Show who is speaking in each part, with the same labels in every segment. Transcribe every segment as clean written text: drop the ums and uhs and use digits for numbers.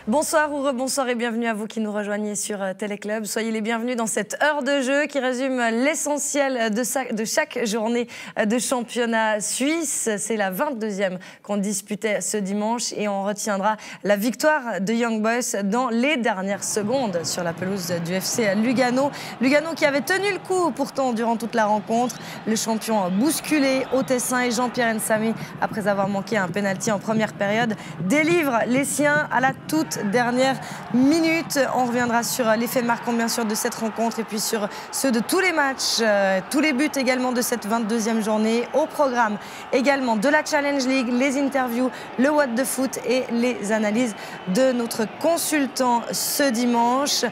Speaker 1: Bonsoir ou rebonsoir et bienvenue à vous qui nous rejoignez sur Téléclub. Soyez les bienvenus dans cette heure de jeu qui résume l'essentiel de chaque journée de championnat suisse. C'est la 22e qu'on disputait ce dimanche et on retiendra la victoire de Young Boys dans les dernières secondes sur la pelouse du FC Lugano. Lugano qui avait tenu le coup pourtant durant toute la rencontre. Le champion bousculé, Otessin et Jean-Pierre Nsami, après avoir manqué un pénalty en première période, délivre les siens à la toute dernière minute. On reviendra sur l'effet marquant bien sûr de cette rencontre et puis sur ceux de tous les matchs, tous les buts également de cette 22e journée. Au programme également de la Challenge League, les interviews, le What the Foot et les analyses de notre consultant ce dimanche.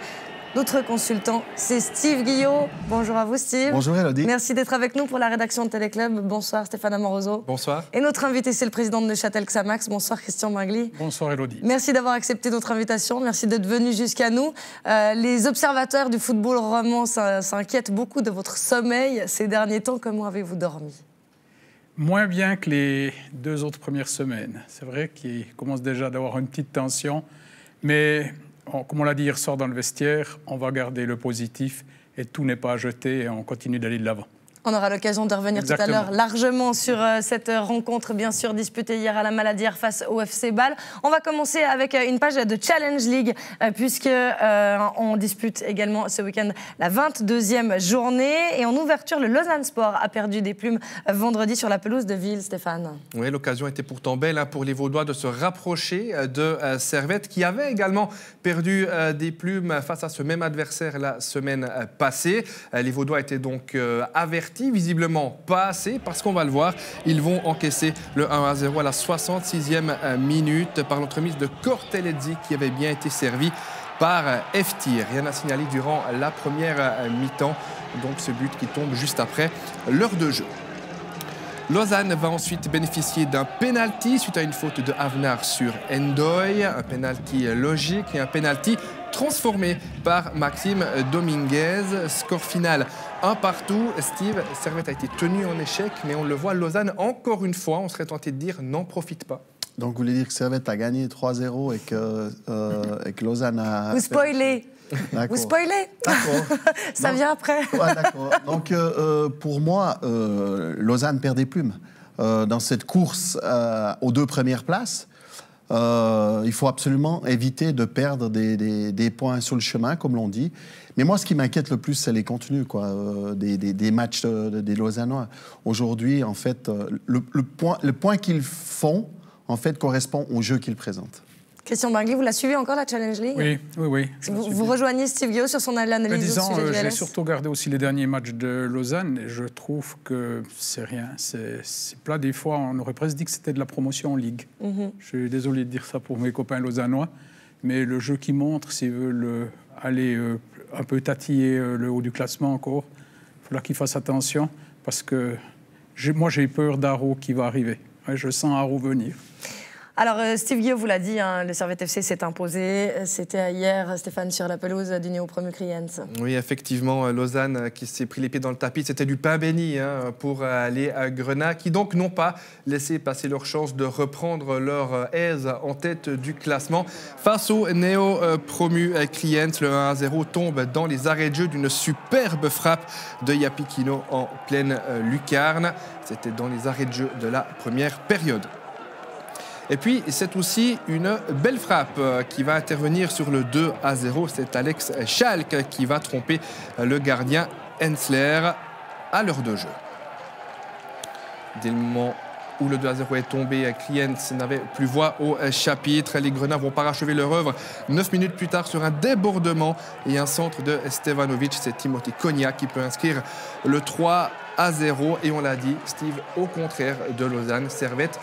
Speaker 1: Notre consultant, c'est Steve Guillot. Bonjour à vous, Steve.
Speaker 2: Bonjour, Elodie.
Speaker 1: Merci d'être avec nous pour la rédaction de Téléclub. Bonsoir, Stéphane Amoroso.
Speaker 3: Bonsoir.
Speaker 1: Et notre invité, c'est le président de Neuchâtel Xamax. Bonsoir, Christian Mingli.
Speaker 4: Bonsoir, Elodie.
Speaker 1: Merci d'avoir accepté notre invitation. Merci d'être venu jusqu'à nous. Les observateurs du football roman s'inquiètent beaucoup de votre sommeil ces derniers temps. Comment avez-vous dormi ?
Speaker 4: Moins bien que les 2 autres premières semaines. C'est vrai qu'il commence déjà d'avoir une petite tension, mais comme on l'a dit hier soir dans le vestiaire, on va garder le positif et tout n'est pas à jeter et on continue d'aller de l'avant.
Speaker 1: On aura l'occasion de revenir tout à l'heure largement sur cette rencontre, bien sûr, disputée hier à la Maladière face au FC Bâle. On va commencer avec une page de Challenge League, puisqu'on dispute également ce week-end la 22e journée. Et en ouverture, le Lausanne Sport a perdu des plumes vendredi sur la pelouse de Ville, Stéphane.
Speaker 3: Oui, l'occasion était pourtant belle pour les Vaudois de se rapprocher de Servette, qui avait également perdu des plumes face à ce même adversaire la semaine passée. Les Vaudois étaient donc avertis. Visiblement pas assez, parce qu'on va le voir, ils vont encaisser le 1-0 à la 66e minute par l'entremise de Cortelezzi qui avait bien été servi par Eftir. Rien à signaler durant la première mi-temps, donc ce but qui tombe juste après l'heure de jeu. Lausanne va ensuite bénéficier d'un pénalty suite à une faute de Avnar sur Endoy, un pénalty logique et un pénalty transformé par Maxime Dominguez. Score final 1-1. Steve, Servette a été tenu en échec, mais on le voit, Lausanne, encore une fois, on serait tenté de dire, n'en profite pas.
Speaker 2: Donc vous voulez dire que Servette a gagné 3-0 et que Lausanne a...
Speaker 1: Vous spoilez. Vous spoilez.
Speaker 2: D'accord.
Speaker 1: Ça vient après.
Speaker 2: Ouais, d'accord. Donc pour moi, Lausanne perd des plumes. Dans cette course aux 2 premières places, il faut absolument éviter de perdre des points sur le chemin, comme l'on dit. Mais moi, ce qui m'inquiète le plus, c'est les contenus des matchs des Lausannois. Aujourd'hui, en fait, le point qu'ils font, en fait, correspond au jeu qu'ils présentent.
Speaker 1: Christian Mingli, vous la suivez encore, la Challenge League ?
Speaker 4: Oui.
Speaker 1: Vous rejoignez Steve Guillot sur son analyse au sujet du
Speaker 4: J'ai
Speaker 1: LS ?
Speaker 4: surtout regardé aussi les derniers matchs de Lausanne et je trouve que c'est rien. C'est plat. Des fois, on aurait presque dit que c'était de la promotion en Ligue. Je suis désolé de dire ça pour mes copains lausannois, mais le jeu qu'ils montrent, s'ils veulent aller un peu tatiller le haut du classement encore, il faudra qu'ils fassent attention parce que moi, j'ai peur d'Aro qui va arriver. Ouais, je sens Aro venir.
Speaker 1: Alors, Steve Guillot vous l'a dit, le Servette FC s'est imposé. C'était hier, Stéphane, sur la pelouse du néo-promu Kriens.
Speaker 3: Oui, effectivement, Lausanne qui s'est pris les pieds dans le tapis. C'était du pain béni pour les Grenats, qui donc n'ont pas laissé passer leur chance de reprendre leur aise en tête du classement. Face au néo-promu Kriens, le 1-0 tombe dans les arrêts de jeu d'une superbe frappe de Yapikino en pleine lucarne. C'était dans les arrêts de jeu de la première période. Et puis, c'est aussi une belle frappe qui va intervenir sur le 2-0. C'est Alex Schalk qui va tromper le gardien Hensler à l'heure de jeu. Dès le moment où le 2-0 est tombé, Kriens n'avait plus voix au chapitre. Les Grenats vont parachever leur œuvre 9 minutes plus tard sur un débordement et un centre de Stevanovic. C'est Timothy Konya qui peut inscrire le 3-0. Et on l'a dit, Steve, au contraire de Lausanne, Servette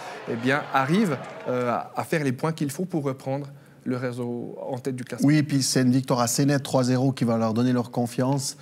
Speaker 3: arrive à faire les points qu'il faut pour reprendre le réseau en tête du classement.
Speaker 2: Oui, et puis c'est une victoire assez nette, 3-0, qui va leur donner leur confiance.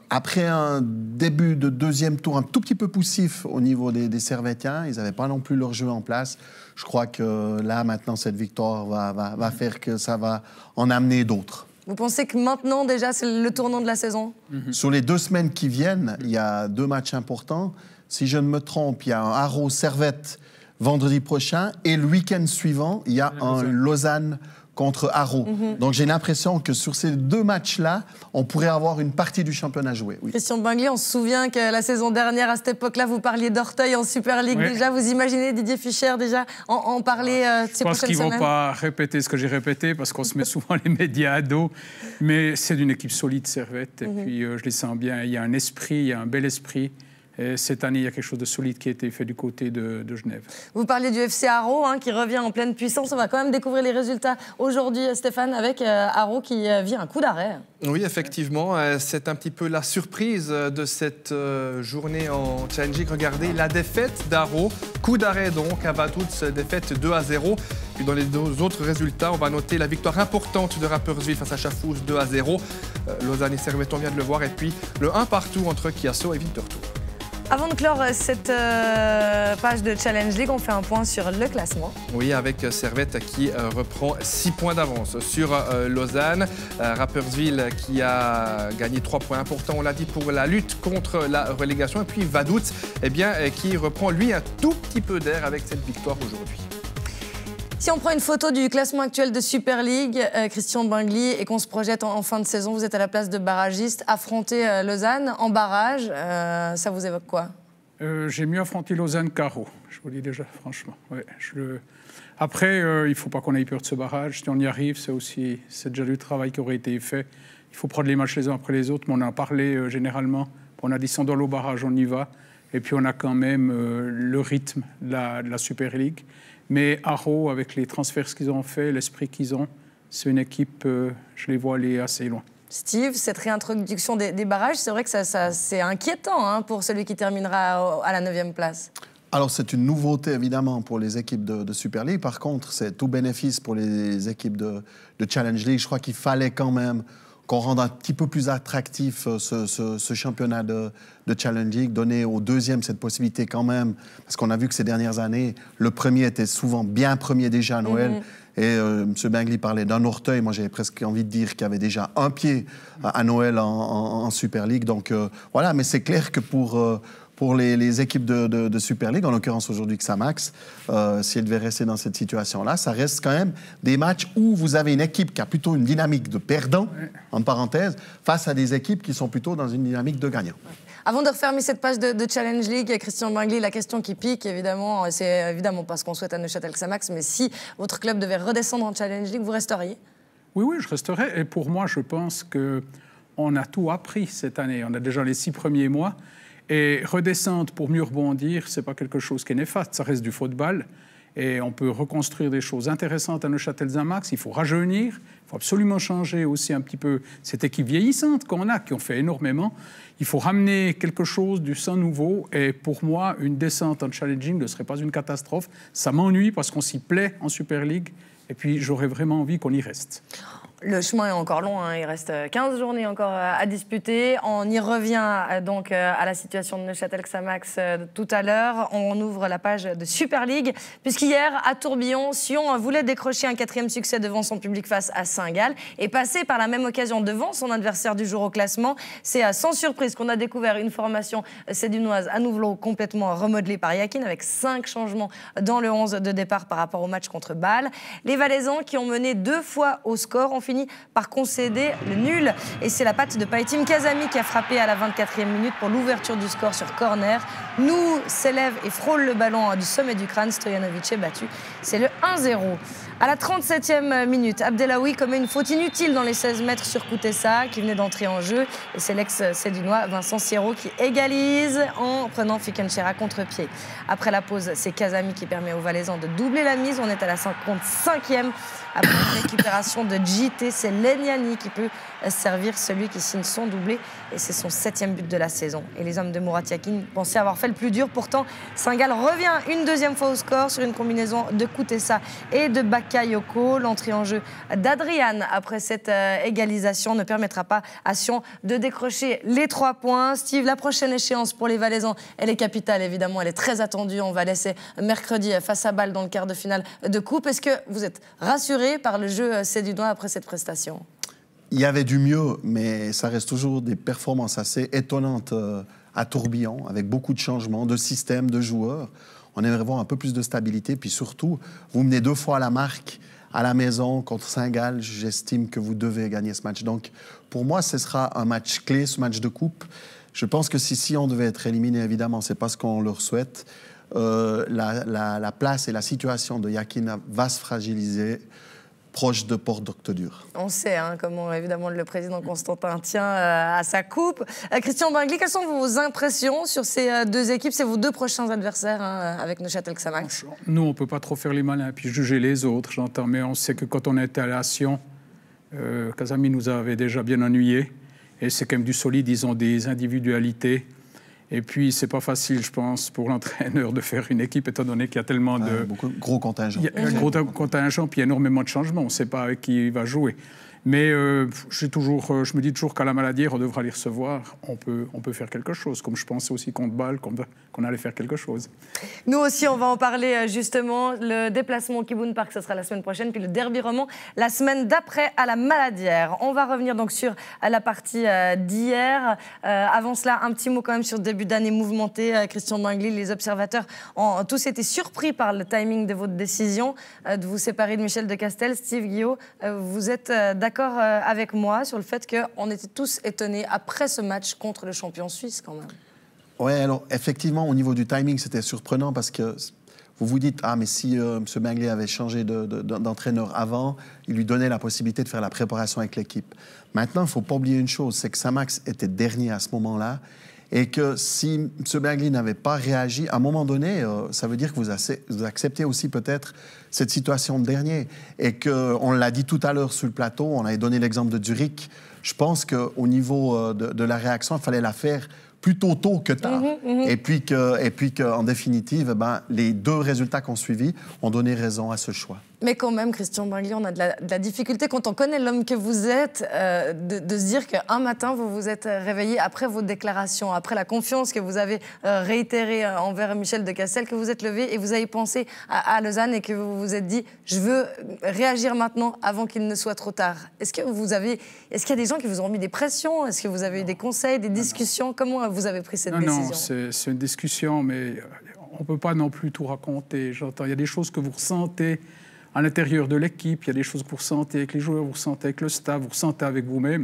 Speaker 2: Après un début de deuxième tour un tout petit peu poussif au niveau des Servettiens, ils n'avaient pas non plus leur jeu en place. Je crois que là, maintenant, cette victoire va faire que ça va en amener d'autres.
Speaker 1: Vous pensez que maintenant, déjà, c'est le tournant de la saison ?
Speaker 2: Sur les 2 semaines qui viennent, il y a 2 matchs importants. Si je ne me trompe, il y a un Haro-Servette vendredi prochain et le week-end suivant, il y a un Lausanne contre Haro. Donc j'ai l'impression que sur ces 2 matchs-là, on pourrait avoir une partie du championnat jouée. Oui.
Speaker 1: Christian Bingley, on se souvient que la saison dernière, à cette époque-là, vous parliez d'Orteuil en Super League déjà. Vous imaginez Didier Fischer déjà en parler ces prochaines semaines?
Speaker 4: Je pense qu'ils ne vont pas répéter ce que j'ai répété parce qu'on se met souvent les médias à dos. Mais c'est d'une équipe solide, Servette. Et puis je les sens bien. Il y a un esprit, il y a un bel esprit. Et cette année, il y a quelque chose de solide qui a été fait du côté de Genève.
Speaker 1: Vous parliez du FC Haro qui revient en pleine puissance. On va quand même découvrir les résultats aujourd'hui, Stéphane, avec Haro qui vit un coup d'arrêt.
Speaker 3: Oui, effectivement, c'est un petit peu la surprise de cette journée en Challenge League. Regardez la défaite d'Haro, coup d'arrêt donc à Vaduz, défaite 2-0. Puis dans les 2 autres résultats, on va noter la victoire importante de Rapperswil face à Schaffhouse 2-0. Lausanne et Servette, on vient de le voir. Et puis le 1-1 entre Chiasso et Winterthur.
Speaker 1: Avant de clore cette page de Challenge League, on fait un point sur le classement.
Speaker 3: Oui, avec Servette qui reprend 6 points d'avance sur Lausanne. Rapperswil qui a gagné 3 points importants, on l'a dit, pour la lutte contre la relégation. Et puis Vaduz, qui reprend lui un tout petit peu d'air avec cette victoire aujourd'hui.
Speaker 1: Si on prend une photo du classement actuel de Super League, Christian Bingley, et qu'on se projette en fin de saison, vous êtes à la place de barragiste, affronter Lausanne en barrage, ça vous évoque quoi?
Speaker 4: J'ai mieux affronté Lausanne qu'Haro, je vous le dis déjà, franchement. Ouais, Après, il ne faut pas qu'on ait peur de ce barrage. Si on y arrive, c'est déjà du travail qui aurait été fait. Il faut prendre les matchs les uns après les autres, mais on en a parlé généralement. On a dit si on doit aller au barrage, on y va. Et puis on a quand même le rythme de la Super League. Mais Haro, avec les transferts qu'ils ont fait, l'esprit qu'ils ont, c'est une équipe, je les vois aller assez loin.
Speaker 1: Steve, cette réintroduction des barrages, c'est vrai que c'est inquiétant pour celui qui terminera à la 9e place. Alors,
Speaker 2: c'est une nouveauté, évidemment, pour les équipes de Super League. Par contre, c'est tout bénéfice pour les équipes de Challenge League. Je crois qu'il fallait quand même qu'on rende un petit peu plus attractif ce championnat de Challenge League, donner au 2e cette possibilité quand même, parce qu'on a vu que ces dernières années, le premier était souvent bien premier déjà à Noël, et M. Bingley parlait d'un orteil, moi j'avais presque envie de dire qu'il y avait déjà un pied à Noël en Super League, donc voilà, mais c'est clair que pour les équipes de Super League, en l'occurrence aujourd'hui Xamax, si elles devaient rester dans cette situation-là, ça reste quand même des matchs où vous avez une équipe qui a plutôt une dynamique de perdant, en parenthèse, face à des équipes qui sont plutôt dans une dynamique de gagnant. Avant de refermer cette page de Challenge League, Christian Bingley, la question qui pique, évidemment, c'est évidemment pas ce qu'on souhaite à Neuchâtel Xamax, mais si votre club devait redescendre en Challenge League, vous resteriez? Oui, je resterais. Et pour moi, je pense qu'on a tout appris cette année. On a déjà les 6 premiers mois. Et redescendre pour mieux rebondir, ce n'est pas quelque chose qui est néfaste, ça reste du football. Et on peut reconstruire des choses intéressantes à Neuchâtel Xamax. Il faut rajeunir, il faut absolument changer aussi un petit peu cette équipe vieillissante qu'on a, qui ont fait énormément. Il faut ramener quelque chose du sang nouveau. Et pour moi, une descente en challenging ne serait pas une catastrophe. Ça m'ennuie parce qu'on s'y plaît en Super League. Et puis, j'aurais vraiment envie qu'on y reste. Le chemin est encore long, il reste 15 journées encore à disputer. On y revient donc à la situation de Neuchâtel Xamax tout à l'heure. On ouvre la page de Super League, puisqu'hier, à Tourbillon, Sion voulait décrocher un 4e succès devant son public face à Saint-Gall et passer par la même occasion devant son adversaire du jour au classement. C'est sans surprise qu'on a découvert une formation sédunoise à nouveau complètement remodelée par Yakin, avec 5 changements dans le 11 de départ par rapport au match contre Bâle. Les Valaisans, qui ont mené 2 fois au score, ont fini par concéder le nul. Et c'est la patte de Païtim Kazami qui a frappé à la 24e minute pour l'ouverture du score sur corner. Nous s'élève et frôle le ballon du sommet du crâne. Stojanovic est battu. C'est le 1-0. À la 37e minute, Abdelawi commet une faute inutile dans les 16 mètres sur Koutessa, qui venait d'entrer en jeu. Et c'est l'ex-Sédunois Vincent Sierro qui égalise en prenant Fikenchera contre-pied. Après la pause, c'est Kazami qui permet aux Valaisans de doubler la mise. On est à la 55e. Après une récupération de JT, c'est Leniani qui peut servir celui qui signe son doublé. Et c'est son 7e but de la saison. Et les hommes de Murat Yakin pensaient avoir fait le plus dur. Pourtant, Saint-Gall revient une 2e fois au score sur une combinaison de Koutessa et de Bakayoko. L'entrée en jeu d'Adrian après cette égalisation ne permettra pas à Sion de décrocher les 3 points. Steve, la prochaine échéance pour les Valaisans, elle est capitale, évidemment. Elle est très attendue. On va laisser mercredi face à Bâle dans le quart de finale de coupe. Est-ce que vous êtes rassuré par le jeu sédunois après cette prestation? Il y avait du mieux, mais ça reste toujours des performances assez étonnantes à Tourbillon, avec beaucoup de changements, de systèmes, de joueurs. On aimerait voir un peu plus de stabilité, puis surtout, vous menez 2 fois à la marque à la maison contre Saint-Gall, j'estime que vous devez gagner ce match. Donc, pour moi, ce sera un match clé, ce match de coupe. Je pense que si on devait être éliminé, évidemment, c'est pas ce qu'on leur souhaite. La place et la situation de Yakin va se fragiliser proche de Port d'Octodur.
Speaker 1: On sait comment, évidemment, le président Constantin tient à sa coupe. Christian Bingli, quelles sont vos impressions sur ces deux équipes, c'est vos deux prochains adversaires avec Neuchâtel-Xamax?
Speaker 4: Nous, on ne peut pas trop faire les malins puis juger les autres, j'entends. Mais on sait que quand on était à Sion, Casami nous avait déjà bien ennuyés. Et c'est quand même du solide, ils ont des individualités. Et puis, c'est pas facile, je pense, pour l'entraîneur de faire une équipe, étant donné qu'il y a tellement de...
Speaker 2: beaucoup de gros contingents.
Speaker 4: Il y a un gros contingent, puis il y a énormément de changements. On ne sait pas avec qui il va jouer. Mais je me dis toujours qu'à la Maladière, on devra les recevoir. On peut faire quelque chose, comme je pensais aussi contre Bâle, qu'on allait faire quelque chose.
Speaker 1: Nous aussi, on va en parler justement. Le déplacement au Kibun Park, ce sera la semaine prochaine, puis le derby roman la semaine d'après à la Maladière. On va revenir donc sur la partie d'hier. Avant cela, un petit mot quand même sur le début d'année mouvementé. Christian Bingli, les observateurs ont tous été surpris par le timing de votre décision de vous séparer de Michel Decastel. Steve Guillot, vous êtes d'accord avec moi sur le fait qu'on était tous étonnés après ce match contre le champion suisse quand même?
Speaker 2: Oui, alors effectivement, au niveau du timing, c'était surprenant parce que vous vous dites, mais si M. Bingli avait changé d'entraîneur avant, il lui donnait la possibilité de faire la préparation avec l'équipe. Maintenant, il ne faut pas oublier une chose, c'est que Xamax était dernier à ce moment-là et que si M. Bingli n'avait pas réagi, à un moment donné, ça veut dire que vous acceptez aussi peut-être cette situation de dernier. Et qu'on l'a dit tout à l'heure sur le plateau, on avait donné l'exemple de Zurich. Je pense qu'au niveau de la réaction, il fallait la faire plutôt tôt que tard. Et puis qu'en définitive, les deux résultats qu'on suivi ont donné raison à ce choix.
Speaker 1: Mais quand même, Christian Bingli, on a de la difficulté, quand on connaît l'homme que vous êtes, de se dire qu'un matin, vous vous êtes réveillé après vos déclarations, après la confiance que vous avez réitérée envers Michel Decastel, que vous êtes levé et vous avez pensé à Lausanne et que vous vous êtes dit « je veux réagir maintenant avant qu'il ne soit trop tard ». Est-ce qu'il y a des gens qui vous ont mis des pressions? Est-ce que vous avez eu des conseils, des discussions? Comment vous avez pris cette décision?
Speaker 4: Non, c'est une discussion, mais on ne peut pas non plus tout raconter. J'entends, il y a des choses que vous ressentez à l'intérieur de l'équipe, il y a des choses que vous ressentez avec les joueurs, vous ressentez avec le staff, vous ressentez avec vous-même.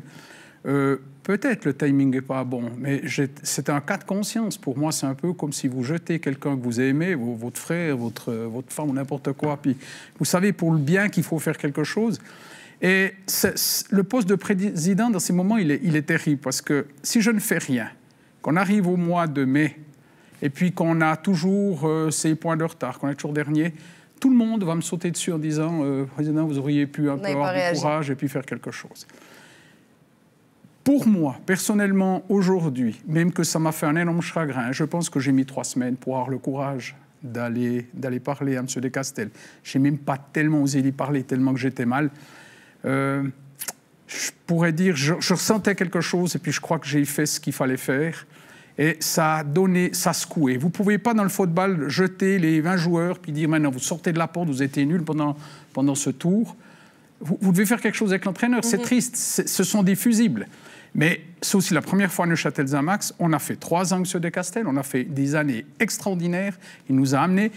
Speaker 4: Peut-être le timing n'est pas bon, mais c'est un cas de conscience. Pour moi, c'est un peu comme si vous jetez quelqu'un que vous aimez, votre frère, votre femme ou n'importe quoi, puis vous savez pour le bien qu'il faut faire quelque chose. Et le poste de président, dans ces moments, il est terrible, parce que si je ne fais rien, qu'on arrive au mois de mai, et puis qu'on a toujours ces points de retard, qu'on est toujours dernier, tout le monde va me sauter dessus en disant « Président, vous auriez pu un peu avoir du courage et puis faire quelque chose ». Pour moi, personnellement, aujourd'hui, même que ça m'a fait un énorme chagrin, je pense que j'ai mis 3 semaines pour avoir le courage d'aller parler à M. Decastel. Je n'ai même pas tellement osé lui parler, tellement que j'étais mal. Je pourrais dire, je ressentais quelque chose et puis je crois que j'ai fait ce qu'il fallait faire. Et ça a donné, ça secouait. Vous ne pouvez pas, dans le football, jeter les 20 joueurs puis dire maintenant, vous sortez de la porte, vous étiez nuls pendant ce tour. Vous devez faire quelque chose avec l'entraîneur. C'est triste, ce sont des fusibles. Mais c'est aussi la première fois à Neuchâtel-Xamax. On a fait 3 ans avec M. Decastel, on a fait des années extraordinaires. Il nous a amenés.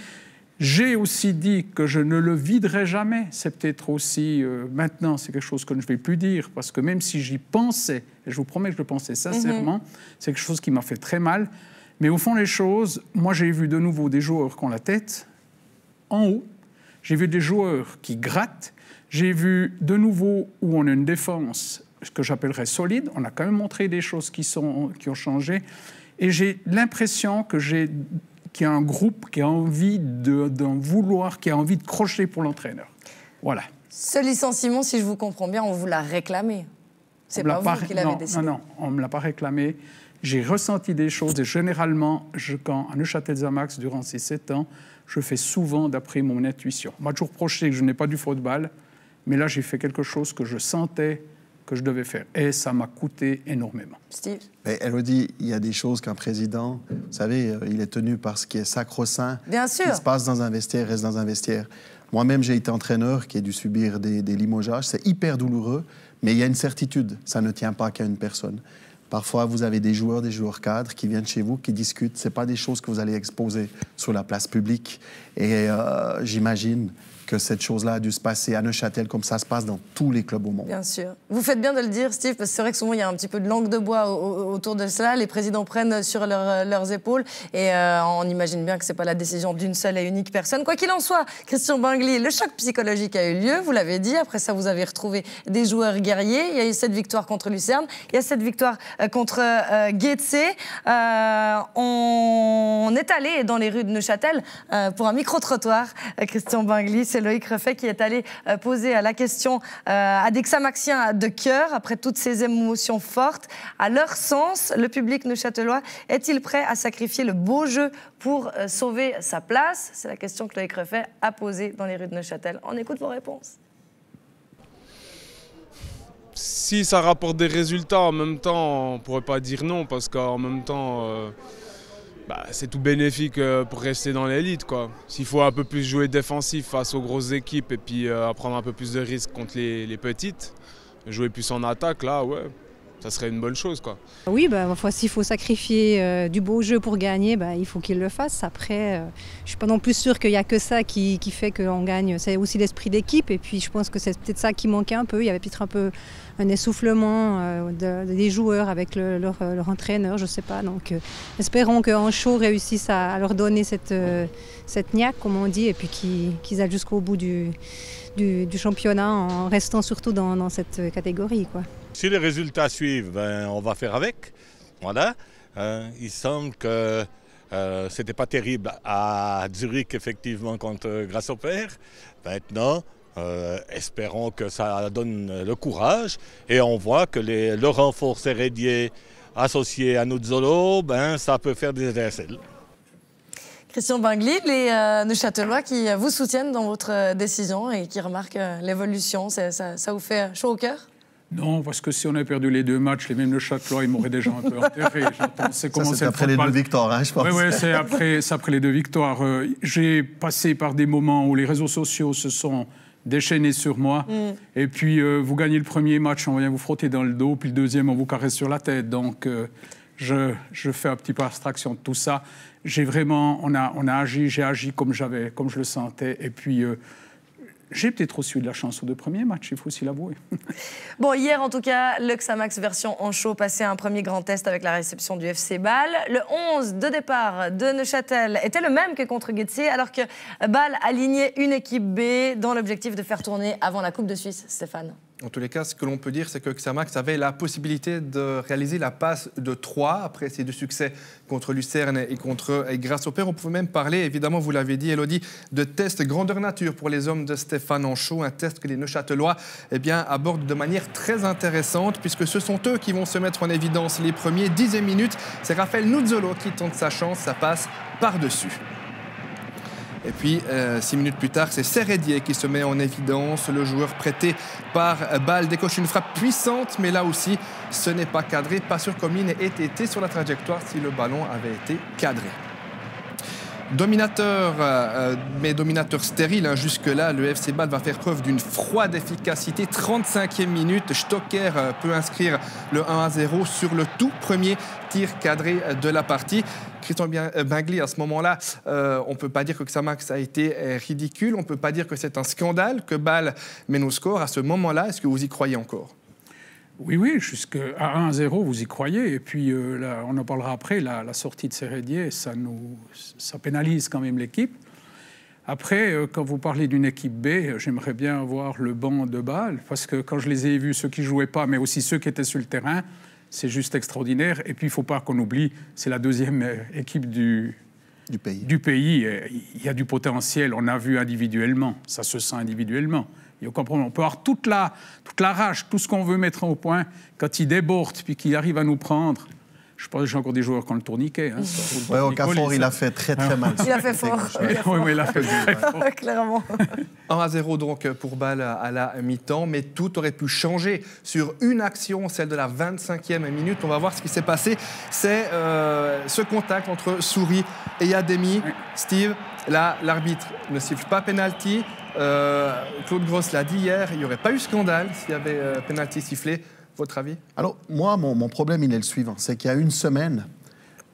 Speaker 4: J'ai aussi dit que je ne le viderai jamais. C'est peut-être aussi, maintenant, c'est quelque chose que je ne vais plus dire, parce que même si j'y pensais, et je vous promets que je le pensais sincèrement, c'est quelque chose qui m'a fait très mal. Mais au fond des choses, moi j'ai vu de nouveau des joueurs qui ont la tête en haut. J'ai vu des joueurs qui grattent. J'ai vu de nouveau où on a une défense, ce que j'appellerais solide. On a quand même montré des choses qui ont changé. Et j'ai l'impression qu'il y a un groupe qui a envie d'en vouloir, qui a envie de crocher pour l'entraîneur. Voilà.
Speaker 1: Ce licenciement, si je vous comprends bien, on vous l'a réclamé. C'est pas vous qui l'avez décidé.
Speaker 4: Non, on ne me l'a pas réclamé. J'ai ressenti des choses et généralement, quand à Neuchâtel-Xamax, durant ces 7 ans, je fais souvent d'après mon intuition. On m'a toujours reproché que je n'ai pas du football, mais là, j'ai fait quelque chose que je sentais que je devais faire. Et ça m'a coûté énormément.
Speaker 1: Steve?
Speaker 2: Elodie, il y a des choses qu'un président, vous savez, il est tenu par ce qui est sacro-saint.
Speaker 1: Bien sûr.
Speaker 2: Ce qui se passe dans un vestiaire reste dans un vestiaire. Moi-même, j'ai été entraîneur qui a dû subir des limogeages. C'est hyper douloureux, mais il y a une certitude. Ça ne tient pas qu'à une personne. Parfois, vous avez des joueurs cadres qui viennent chez vous, qui discutent. Ce n'est pas des choses que vous allez exposer sur la place publique. Et j'imagine que cette chose-là a dû se passer à Neuchâtel comme ça se passe dans tous les clubs au monde.
Speaker 1: Bien sûr. Vous faites bien de le dire, Steve, parce que c'est vrai que souvent il y a un petit peu de langue de bois autour de cela. Les présidents prennent sur leurs épaules et on imagine bien que ce n'est pas la décision d'une seule et unique personne. Quoi qu'il en soit, Christian Bingli, le choc psychologique a eu lieu, vous l'avez dit. Après ça, vous avez retrouvé des joueurs guerriers. Il y a eu cette victoire contre Lucerne, il y a cette victoire contre Getse. On est allé dans les rues de Neuchâtel pour un micro-trottoir. Christian Bingli, c'est Loïc Refait qui est allé poser la question à des Xamaxiens de cœur après toutes ces émotions fortes. À leur sens, le public neuchâtelois est-il prêt à sacrifier le beau jeu pour sauver sa place? C'est la question que Loïc Refait a posée dans les rues de Neuchâtel. On écoute vos réponses.
Speaker 5: Si ça rapporte des résultats, en même temps, on ne pourrait pas dire non, parce qu'en même temps, c'est tout bénéfique pour rester dans l'élite, quoi. S'il faut un peu plus jouer défensif face aux grosses équipes et puis prendre un peu plus de risques contre les petites, jouer plus en attaque, là, ouais, ça serait une bonne chose, quoi.
Speaker 6: Oui, s'il faut sacrifier du beau jeu pour gagner, il faut qu'il le fasse. Après, je ne suis pas non plus sûre qu'il n'y a que ça qui fait qu'on gagne. C'est aussi l'esprit d'équipe et puis je pense que c'est peut-être ça qui manquait un peu. Il y avait peut-être un peu un essoufflement des joueurs avec leur entraîneur, je ne sais pas. Donc espérons qu'Anchaud réussisse à leur donner cette niaque, comme on dit, et puis qu'ils aillent jusqu'au bout du championnat en restant surtout dans cette catégorie, quoi.
Speaker 7: Si les résultats suivent, on va faire avec. Voilà. Il semble que c'était pas terrible à Zurich, effectivement, contre Grasshopper. Maintenant, espérons que ça donne le courage. Et on voit que le renfort Sérédier associé à Nuzzolo, ça peut faire des étincelles.
Speaker 1: Christian Bingli, les Neuchâtelois qui vous soutiennent dans votre décision et qui remarquent l'évolution, ça vous fait chaud au cœur?
Speaker 4: Non, parce que si on avait perdu les 2 matchs, les mêmes Neuchâtelois, ils m'auraient déjà un peu enterré.
Speaker 2: C'est après les 2 victoires, hein, je pense.
Speaker 4: Oui, c'est après les 2 victoires. J'ai passé par des moments où les réseaux sociaux se sont déchaînés sur moi. Et puis, vous gagnez le premier match, on vient vous frotter dans le dos, puis le deuxième, on vous caresse sur la tête. Donc, je fais un petit peu abstraction de tout ça. On a agi, j'ai agi comme je le sentais. Et puis, j'ai peut-être aussi eu de la chance aux 2 premiers matchs, il faut aussi l'avouer.
Speaker 1: Bon, hier, en tout cas, le Xamax version Anchaud passait un premier grand test avec la réception du FC Bâle. Le 11 de départ de Neuchâtel était le même que contre Getse, alors que Bâle alignait une équipe B dans l'objectif de faire tourner avant la Coupe de Suisse. Stéphane.
Speaker 3: En tous les cas, ce que l'on peut dire, c'est que Xamax avait la possibilité de réaliser la passe de 3 après ses 2 succès contre Lucerne et contre Grasshopper. On pouvait même parler, évidemment, vous l'avez dit, Elodie, de test grandeur nature pour les hommes de Stéphane Anchaud, un test que les Neuchâtelois abordent de manière très intéressante, puisque ce sont eux qui vont se mettre en évidence les premiers. 10e minute, c'est Raphaël Nuzzolo qui tente sa chance, ça passe par-dessus. Et puis, 6 minutes plus tard, c'est Sérédier qui se met en évidence. Le joueur prêté par Bâle décoche une frappe puissante, mais là aussi, ce n'est pas cadré. Pas sûr qu'Omine ait été sur la trajectoire si le ballon avait été cadré. Dominateur, mais dominateur stérile. Jusque-là, le FC Bâle va faire preuve d'une froide efficacité. 35e minute, Stocker peut inscrire le 1-0 sur le tout premier tir cadré de la partie. Christian Bingli, à ce moment-là, on ne peut pas dire que Xamax a été ridicule. On ne peut pas dire que c'est un scandale que Bâle mène au score. À ce moment-là, est-ce que vous y croyez encore ?
Speaker 4: Oui, jusqu'à 1-0, vous y croyez. Et puis, là, on en parlera après, la sortie de Sérédier, ça pénalise quand même l'équipe. Après, quand vous parlez d'une équipe B, j'aimerais bien voir le banc de Bâle, parce que quand je les ai vus, ceux qui ne jouaient pas, mais aussi ceux qui étaient sur le terrain, c'est juste extraordinaire. Et puis, il ne faut pas qu'on oublie, c'est la 2e équipe du pays. Il y a du potentiel, on a vu individuellement, ça se sent individuellement. Il y a aucun problème. On peut avoir toute la rage, tout ce qu'on veut mettre au point. Quand il déborde puis qu'il arrive à nous prendre, je pense que j'ai encore des joueurs qui ont le tourniquet.
Speaker 2: Oui, au Carrefour, il a fait très mal.
Speaker 1: Il a fait fort.
Speaker 4: Oui, il a fait très fort.
Speaker 1: Clairement.
Speaker 3: 1-0 donc pour Bâle à la mi-temps, mais tout aurait pu changer sur une action, celle de la 25e minute. On va voir ce qui s'est passé. C'est ce contact entre Souris et Yademi. Oui. Steve, là, l'arbitre ne siffle pas pénalty. Claude Gross l'a dit hier, il n'y aurait pas eu scandale s'il y avait pénalty sifflé. Votre avis ?
Speaker 2: Alors, moi, mon problème, il est le suivant. C'est qu'il y a une semaine,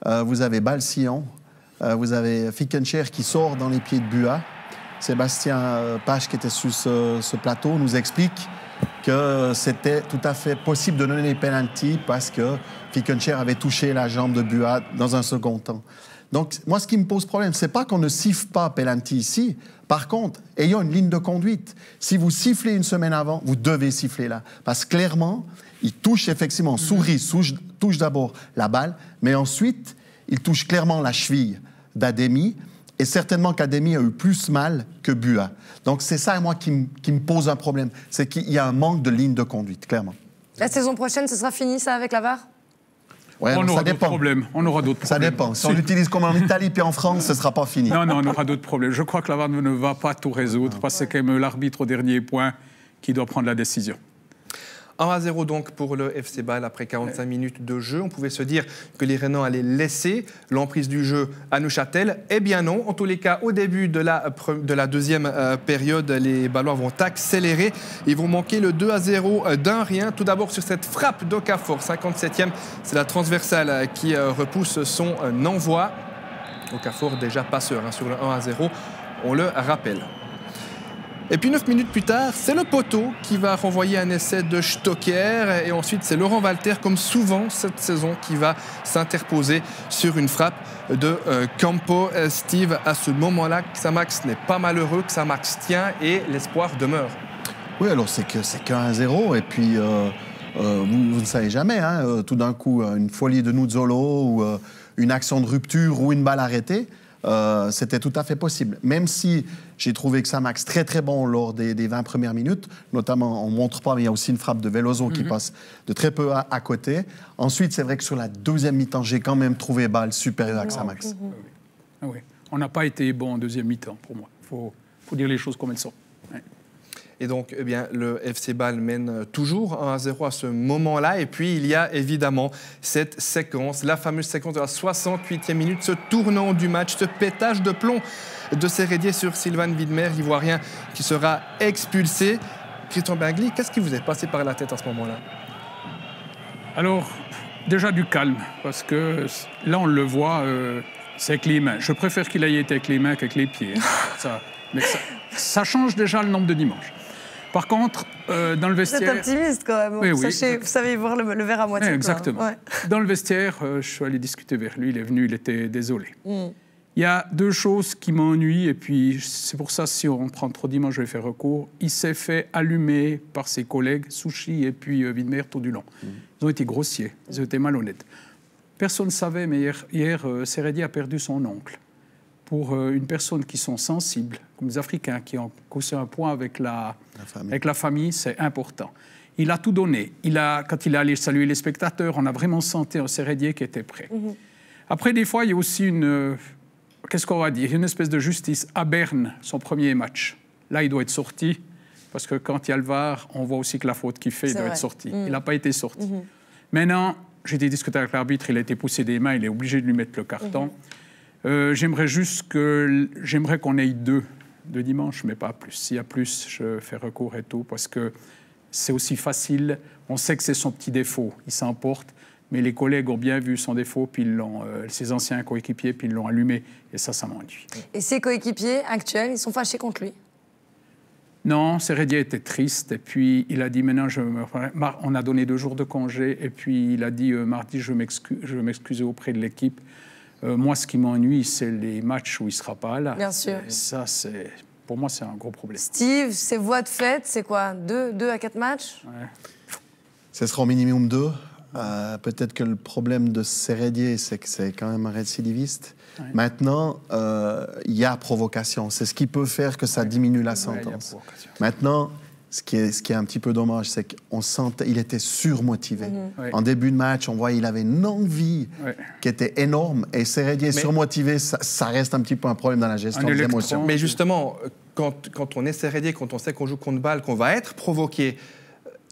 Speaker 2: vous avez Bâle-Sillon, vous avez Fickencher qui sort dans les pieds de Buat. Sébastien Page, qui était sur ce plateau, nous explique que c'était tout à fait possible de donner les pénaltys parce que Fickencher avait touché la jambe de Buat dans un second temps. Donc, moi, ce qui me pose problème, c'est pas qu'on ne siffle pas pénalty ici. Par contre, ayons une ligne de conduite. Si vous sifflez une semaine avant, vous devez siffler là. Parce que clairement, il touche effectivement, Souris touche d'abord la balle, mais ensuite, il touche clairement la cheville d'Ademi. Et certainement qu'Ademi a eu plus mal que Buat. Donc, c'est ça, moi, qui me pose un problème. C'est qu'il y a un manque de ligne de conduite, clairement.
Speaker 1: La saison prochaine, ce sera fini, ça, avec la VAR?
Speaker 2: Ouais,
Speaker 4: on aura
Speaker 2: d'autres
Speaker 4: problèmes. On aura d'autres
Speaker 2: ça
Speaker 4: problèmes.
Speaker 2: dépend. Si on l'utilise comme en Italie puis en France, ce ne sera pas fini.
Speaker 4: Non, on aura d'autres problèmes. Je crois que la VAR ne va pas tout résoudre parce que c'est quand même l'arbitre au dernier point qui doit prendre la décision.
Speaker 3: 1-0 donc pour le FC Bâle après 45 minutes de jeu. On pouvait se dire que les Rhénans allaient laisser l'emprise du jeu à Neuchâtel. Eh bien non. En tous les cas, au début de la deuxième période, les Bâlois vont accélérer. Ils vont manquer le 2-0 d'un rien. Tout d'abord sur cette frappe d'Okafor, 57e. C'est la transversale qui repousse son envoi. Okafor déjà passeur sur le 1-0, on le rappelle. Et puis 9 minutes plus tard, c'est le poteau qui va renvoyer un essai de Stocker. Et ensuite, c'est Laurent Walter, comme souvent cette saison, qui va s'interposer sur une frappe de Campo. Steve, à ce moment-là, Xamax n'est pas malheureux, Xamax tient et l'espoir demeure.
Speaker 2: Oui, alors c'est que 1-0 et puis vous ne savez jamais. Hein, tout d'un coup, une folie de Nuzzolo ou une action de rupture ou une balle arrêtée. C'était tout à fait possible. Même si j'ai trouvé Xamax très très bon lors des 20 premières minutes, notamment on ne montre pas, mais il y a aussi une frappe de Veloso qui passe de très peu à côté. Ensuite, c'est vrai que sur la deuxième mi-temps, j'ai quand même trouvé balle supérieure à Xamax.
Speaker 4: Oui. On n'a pas été bon en deuxième mi-temps pour moi. Il faut dire les choses comme elles sont. Ouais.
Speaker 3: Et donc, eh bien, le FC Bâle mène toujours 1-0 à ce moment-là. Et puis, il y a évidemment cette séquence, la fameuse séquence de la 68e minute, ce tournant du match, ce pétage de plomb de Sérédier sur Sylvain Widmer, l'Ivoirien qui sera expulsé. Christian Bingli, qu'est-ce qui vous est passé par la tête à ce moment-là?
Speaker 4: Alors, déjà du calme, parce que là, on le voit, c'est avec les mains. Je préfère qu'il ait été avec les mains qu'avec les pieds. Mais ça change déjà le nombre de dimanches. Par contre, dans le vestiaire...
Speaker 1: Vous êtes optimiste quand même.
Speaker 4: Oui,
Speaker 1: vous savez voir le verre à moitié.
Speaker 4: Oui, exactement. Ouais. Dans le vestiaire, je suis allé discuter vers lui. Il est venu, il était désolé. Il y a deux choses qui m'ennuient, et puis c'est pour ça, si on prend trop dimanche, je vais faire recours. Il s'est fait allumer par ses collègues, Souchy et puis Widmer, tout du long. Ils ont été grossiers, ils ont été malhonnêtes. Personne ne savait, mais hier Sérédier a perdu son oncle. Pour une personne qui sont sensibles, comme les Africains, qui ont causé un point avec la famille, c'est important. Il a tout donné. Quand il est allé saluer les spectateurs, on a vraiment senti un Sérédier qui était prêt. Après, des fois, il y a aussi qu'est-ce qu'on va dire, une espèce de justice. À Berne, son premier match, là, il doit être sorti, parce que quand il y a le VAR, on voit aussi que la faute qu'il fait, il doit être sorti. Il n'a pas été sorti. Maintenant, j'ai été discuter avec l'arbitre, il a été poussé des mains, il est obligé de lui mettre le carton. J'aimerais qu'on ait deux de dimanche, mais pas plus. S'il y a plus, je fais recours et tout, parce que c'est aussi facile. On sait que c'est son petit défaut, il s'emporte, mais les collègues ont bien vu son défaut, puis ses anciens coéquipiers, puis ils l'ont allumé, et ça m'ennuie. Et
Speaker 1: ses coéquipiers actuels, ils sont fâchés contre lui?
Speaker 4: Non, Sérédier était triste, et puis il a dit maintenant, on a donné 2 jours de congé, et puis il a dit mardi, je vais m'excuser auprès de l'équipe. Moi, ce qui m'ennuie, c'est les matchs où il ne sera pas là.
Speaker 1: Bien sûr.
Speaker 4: Ça, pour moi, c'est un gros problème.
Speaker 1: Steve, ses voix de fête, c'est quoi? 2 à 4 matchs?
Speaker 2: Ouais. Ce sera au minimum 2. Peut-être que le problème de Sérédier, c'est que c'est quand même un récidiviste. Ouais. Maintenant, il y a provocation. C'est ce qui peut faire que ça diminue la sentence. Maintenant, ce qui est un petit peu dommage, c'est qu'on sentait qu'il était surmotivé. En début de match, on voit qu'il avait une envie qui était énorme. Et Sérédier surmotivé, ça reste un petit peu un problème dans la gestion des émotions.
Speaker 3: Mais justement, quand on est Sérédier, quand on sait qu'on joue contre balle, qu'on va être provoqué,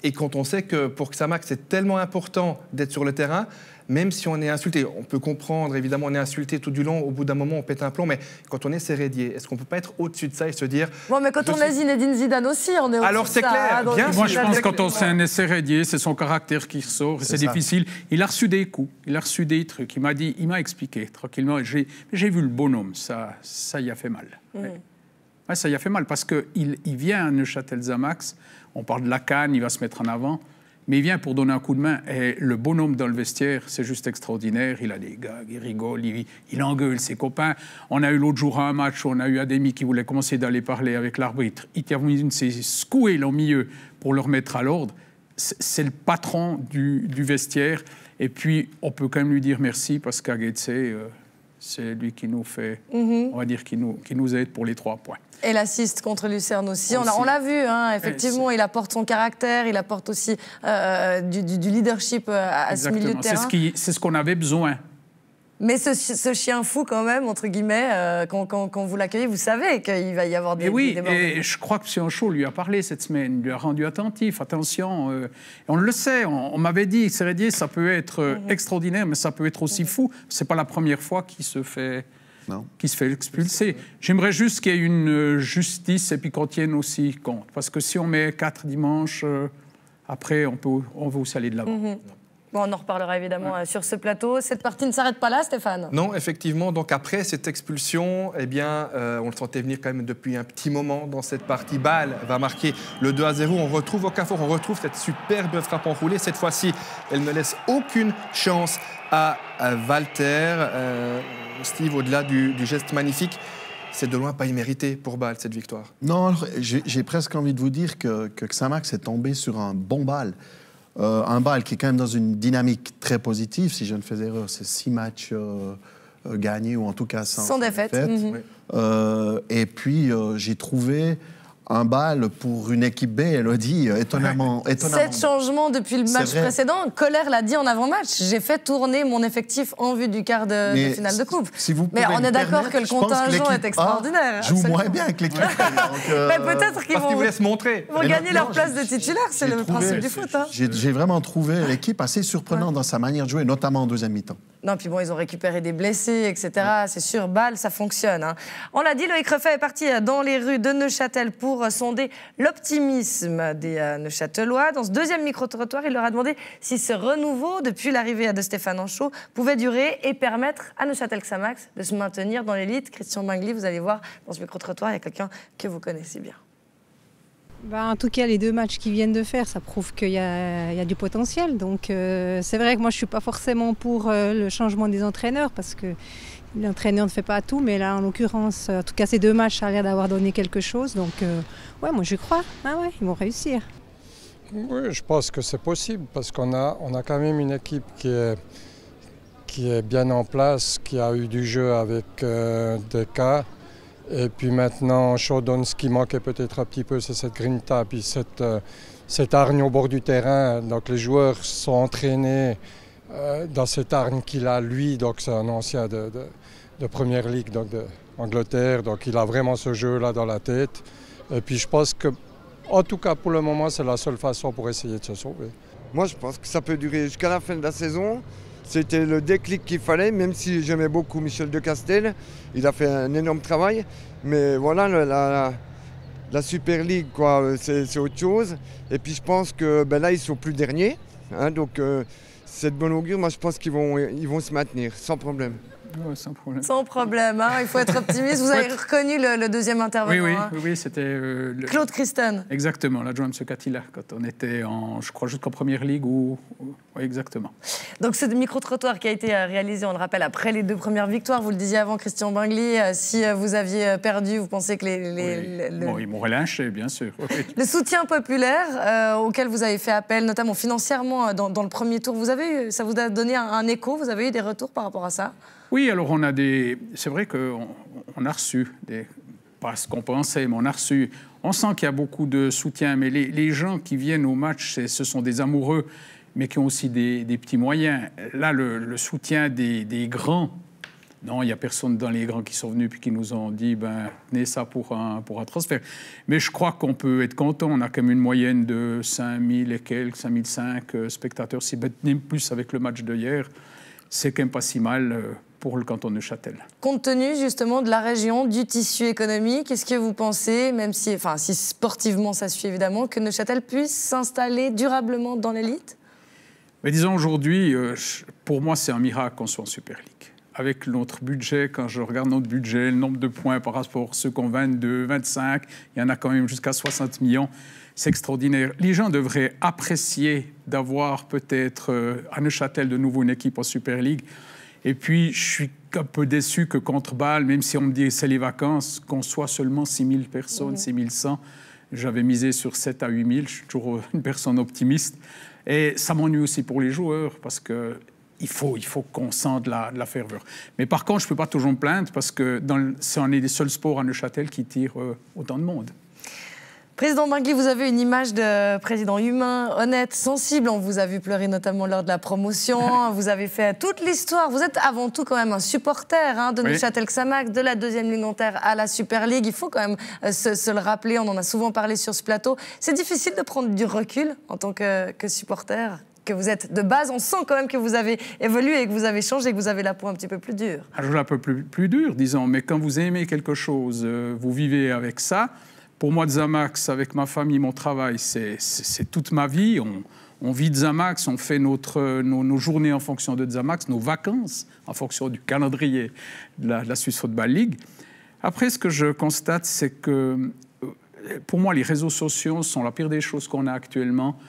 Speaker 3: et quand on sait que pour Xamax, c'est tellement important d'être sur le terrain, même si on est insulté, on peut comprendre, évidemment, on est insulté tout du long, au bout d'un moment, on pète un plomb, mais quand on est Sérédier, est-ce qu'on ne peut pas être au-dessus de ça et se dire...
Speaker 1: Bon, mais quand on a Zinedine Zidane aussi, on est au-dessus de ça.
Speaker 3: Alors, c'est clair, bien sûr.
Speaker 4: Moi, je pense que quand on sait un Sérédier, c'est son caractère qui ressort, c'est difficile. Il a reçu des coups, il a reçu des trucs, il m'a expliqué tranquillement, j'ai vu le bonhomme, ça y a fait mal. Ouais, ça y a fait mal parce qu'il vient à Neuchâtel-Xamax, on parle de la canne, il va se mettre en avant, mais il vient pour donner un coup de main. Et le bonhomme dans le vestiaire, c'est juste extraordinaire. Il a des gags, il rigole, il engueule ses copains. On a eu l'autre jour un match où on a eu Ademi qui voulait commencer d'aller parler avec l'arbitre. Il s'est secoué au milieu pour le remettre à l'ordre. C'est le patron du vestiaire. Et puis, on peut quand même lui dire merci parce qu'Agetse, c'est lui qui nous fait, on va dire, qui nous aide pour les 3 points.
Speaker 1: Et l'assist contre Lucerne aussi. On l'a vu, hein, effectivement, il apporte son caractère, il apporte aussi du leadership à ce milieu de terrain.
Speaker 4: C'est ce qu'on avait besoin.
Speaker 1: Mais ce chien fou, quand même, entre guillemets, quand vous l'accueillez, vous savez qu'il va y avoir des débordements.
Speaker 4: Et je crois que M. Chaud lui a parlé cette semaine, il lui a rendu attentif, attention. On le sait, on m'avait dit, Sérédier, ça peut être extraordinaire, mais ça peut être aussi fou. C'est pas la première fois qu'il se fait expulser. J'aimerais juste qu'il y ait une justice et puis qu'on tienne aussi compte. Parce que si on met 4 dimanches, après, on veut aussi aller de l'avant.
Speaker 1: Bon, on en reparlera évidemment sur ce plateau. Cette partie ne s'arrête pas là, Stéphane?
Speaker 3: Non, effectivement. Donc après cette expulsion, eh bien, on le sentait venir quand même depuis un petit moment dans cette partie. Bâle va marquer le 2-0. On retrouve Okafor, on retrouve cette superbe frappe enroulée. Cette fois-ci, elle ne laisse aucune chance à Walter. Steve, au-delà du geste magnifique, c'est de loin pas immérité pour Bâle, cette victoire.
Speaker 2: Non, j'ai presque envie de vous dire que Xamax est tombé sur un bon Bâle. Un Bâle qui est quand même dans une dynamique très positive. Si je ne fais erreur, c'est 6 matchs gagnés, ou en tout cas sans défaite. Et puis, j'ai trouvé un Bâle pour une équipe B, Elodie, étonnamment.
Speaker 1: 7 changements depuis le match précédent. Kohler l'a dit en avant-match. J'ai fait tourner mon effectif en vue du quart de finale de coupe. Mais on est d'accord que le contingent est extraordinaire.
Speaker 2: Joue moins bien que l'équipe.
Speaker 1: Peut-être qu'ils vont
Speaker 3: laissent montrer.
Speaker 1: Gagner leur place de titulaire. C'est le principe du foot.
Speaker 2: J'ai vraiment trouvé l'équipe assez surprenante dans sa manière de jouer, notamment en deuxième mi-temps.
Speaker 1: Non, puis bon, ils ont récupéré des blessés, etc. C'est sûr, Bâle, ça fonctionne. Hein. On l'a dit, Loïc Refait est parti dans les rues de Neuchâtel pour sonder l'optimisme des Neuchâtelois. Dans ce deuxième micro-trottoir, il leur a demandé si ce renouveau, depuis l'arrivée de Stéphane Anchaud, pouvait durer et permettre à Neuchâtel-Xamax de se maintenir dans l'élite. Christian Bingli, vous allez voir, dans ce micro-trottoir, il y a quelqu'un que vous connaissez bien.
Speaker 6: En tout cas, les 2 matchs qu'ils viennent de faire, ça prouve qu'il y a du potentiel. Donc, c'est vrai que moi, je ne suis pas forcément pour le changement des entraîneurs parce que l'entraîneur ne fait pas tout. Mais là, en l'occurrence, en tout cas, ces 2 matchs, ça a l'air d'avoir donné quelque chose. Donc, ouais, moi, j'y crois. Ils vont réussir.
Speaker 8: Oui, je pense que c'est possible parce qu'on a quand même une équipe qui est bien en place, qui a eu du jeu avec des cas. Et puis maintenant, Chaudon, ce qui manquait peut-être un petit peu, c'est cette grinta, puis cette hargne au bord du terrain. Donc les joueurs sont entraînés dans cette hargne qu'il a lui. Donc c'est un ancien de Première Ligue, donc d'Angleterre. Donc il a vraiment ce jeu-là dans la tête. Et puis je pense que, en tout cas pour le moment, c'est la seule façon pour essayer de se sauver.
Speaker 9: Moi je pense que ça peut durer jusqu'à la fin de la saison. C'était le déclic qu'il fallait, même si j'aimais beaucoup Michel Decastel. Il a fait un énorme travail. Mais voilà, la Super League, c'est autre chose. Et puis je pense que là, ils ne sont plus derniers. Hein, donc c'est de bon augure. Moi, je pense qu'ils vont se maintenir, sans problème.
Speaker 4: Ouais, sans problème.
Speaker 1: Sans problème, hein, il faut être optimiste. Vous avez reconnu le deuxième intervenant.
Speaker 4: Oui, c'était...
Speaker 1: Claude Christen.
Speaker 4: Exactement, l'adjoint de M. Catila, quand on était, je crois, jusqu'en Première Ligue. Oui, exactement.
Speaker 1: Donc ce micro-trottoir qui a été réalisé, on le rappelle, après les 2 premières victoires, vous le disiez avant, Christian Bingli, si vous aviez perdu, vous pensez que
Speaker 4: ils m'auraient lynché, bien sûr. Oui.
Speaker 1: Le soutien populaire auquel vous avez fait appel, notamment financièrement, dans le premier tour, ça vous a donné un écho? Vous avez eu des retours par rapport à ça?
Speaker 4: Oui, alors c'est vrai qu'on a reçu, pas ce qu'on pensait, mais on sent qu'il y a beaucoup de soutien, mais les gens qui viennent au match, ce sont des amoureux, mais qui ont aussi des petits moyens. Là, le soutien des grands, non, il n'y a personne dans les grands qui sont venus puis qui nous ont dit, tenez ça pour un transfert. Mais je crois qu'on peut être content, on a quand même une moyenne de 5000 et quelques, 5005 spectateurs, si même plus avec le match de hier, c'est quand même pas si mal pour le canton de Neuchâtel.
Speaker 1: Compte tenu justement de la région, du tissu économique, est-ce que vous pensez, même si sportivement ça suit évidemment, que Neuchâtel puisse s'installer durablement dans l'élite?
Speaker 4: Mais disons aujourd'hui, pour moi c'est un miracle qu'on soit en Super League. avec notre budget, quand je regarde notre budget, le nombre de points par rapport à ceux qui ont 22, 25, il y en a quand même jusqu'à 60 millions. C'est extraordinaire. Les gens devraient apprécier d'avoir peut-être à Neuchâtel de nouveau une équipe en Super League. Et puis, je suis un peu déçu que contre Bâle, même si on me dit c'est les vacances, qu'on soit seulement 6 000 personnes, 6 100. J'avais misé sur 7 à 8 000. Je suis toujours une personne optimiste. Et ça m'ennuie aussi pour les joueurs parce qu'il faut qu'on sente de la ferveur. Mais par contre, je ne peux pas toujours me plaindre parce que on est les seuls sports à Neuchâtel qui tirent autant de monde.
Speaker 1: Président Bingli, vous avez une image de président humain, honnête, sensible. On vous a vu pleurer notamment lors de la promotion. Vous avez fait toute l'histoire. Vous êtes avant tout quand même un supporter de Neuchâtel Xamax, de la deuxième Ligue Nanterre à la Super League. Il faut quand même se le rappeler. On en a souvent parlé sur ce plateau. C'est difficile de prendre du recul en tant que supporter, que vous êtes de base. On sent quand même que vous avez évolué et que vous avez changé, que vous avez la peau un petit peu plus dure.
Speaker 4: Alors, un peu plus dure, disons. Mais quand vous aimez quelque chose, vous vivez avec ça. Pour moi, Xamax, avec ma famille, mon travail, c'est toute ma vie. On vit Xamax, on fait nos journées en fonction de Xamax, nos vacances en fonction du calendrier de la Swiss Football League. Après, ce que je constate, c'est que pour moi, les réseaux sociaux sont la pire des choses qu'on a actuellement.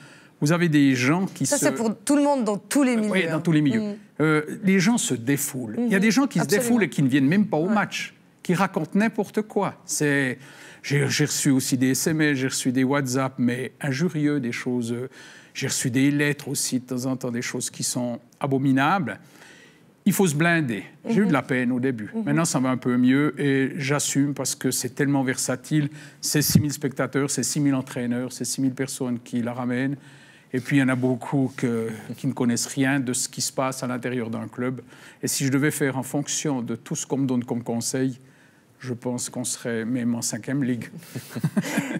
Speaker 4: Vous avez des gens qui
Speaker 1: c'est pour tout le monde, dans tous les milieux.
Speaker 4: Oui, dans tous les milieux. Les gens se défoulent. Il y a des gens qui se défoulent et qui ne viennent même pas au match, qui racontent n'importe quoi. J'ai reçu aussi des SMS, j'ai reçu des WhatsApp, mais injurieux, des choses... J'ai reçu des lettres aussi, de temps en temps, des choses qui sont abominables. Il faut se blinder. J'ai eu de la peine au début. Maintenant, ça va un peu mieux et j'assume parce que c'est tellement versatile. C'est 6 000 spectateurs, c'est 6 000 entraîneurs, c'est 6 000 personnes qui la ramènent. Et puis, il y en a beaucoup qui ne connaissent rien de ce qui se passe à l'intérieur d'un club. Et si je devais faire en fonction de tout ce qu'on me donne comme conseil, je pense qu'on serait même en 5e Ligue.